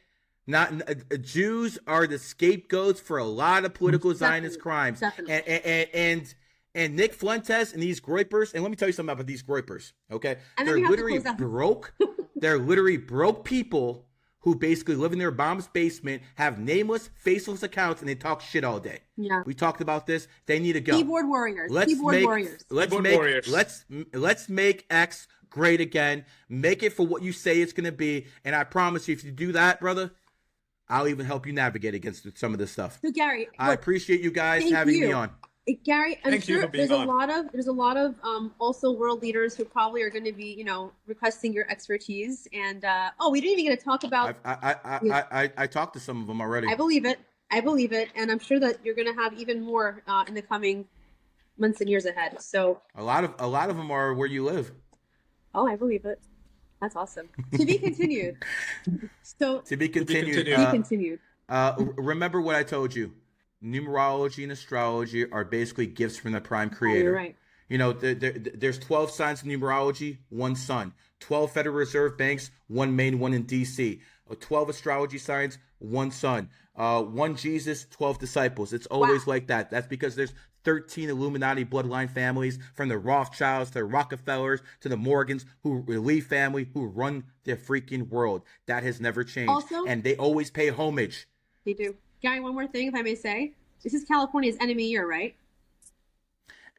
Jews are the scapegoats for a lot of political Zionist crimes. Definitely. And Nick Fuentes and these groypers, and let me tell you something about these groypers, okay? They're literally broke. They're literally broke people who basically live in their mom's basement, have nameless, faceless accounts, and they talk shit all day. Yeah. We talked about this. They need to go. Keyboard warriors. Let's make X great again. Make it for what you say it's going to be. And I promise you, if you do that, brother, I'll even help you navigate against some of this stuff. So Gary, I appreciate you guys having me on. Gary, I'm sure there's a lot of also world leaders who probably are going to be, requesting your expertise. And we didn't even get to talk about. I talked to some of them already. I believe it. I believe it, and I'm sure that you're going to have even more in the coming months and years ahead. So a lot of them are where you live. Oh, I believe it. That's awesome. To be continued. So To be continued. To be continued. Remember what I told you. Numerology and astrology are basically gifts from the prime creator. Oh, you're right. You know, there's 12 signs of numerology, one sun. 12 Federal Reserve banks, one Maine, one in D.C. 12 astrology signs, one sun. One Jesus, 12 disciples. It's always like that. That's because there's 13 Illuminati bloodline families, from the Rothschilds to the Rockefellers to the Morgans, who Lee family, who run the freaking world. That has never changed. Also, and they always pay homage. They do. Gary, one more thing, if I may say. This is California's enemy year, right?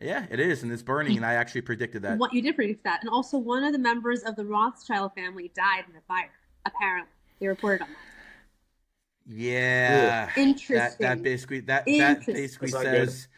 Yeah, it is, and it's burning, and I actually predicted that. You did predict that. And also, one of the members of the Rothschild family died in the fire, apparently. They reported on that. Yeah. Interesting. That basically says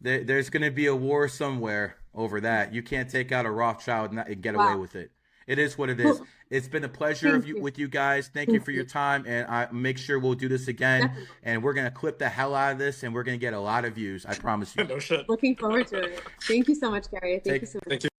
there's going to be a war somewhere over that. You can't take out a Rothschild and get away with it. It is what it is. It's been a pleasure with you guys. Thank you for your time, and I make sure we'll do this again. Definitely. And we're gonna clip the hell out of this, and we're gonna get a lot of views. I promise you. No shit. Looking forward to it. Thank you so much, Gary. Thank you so much. Thank you.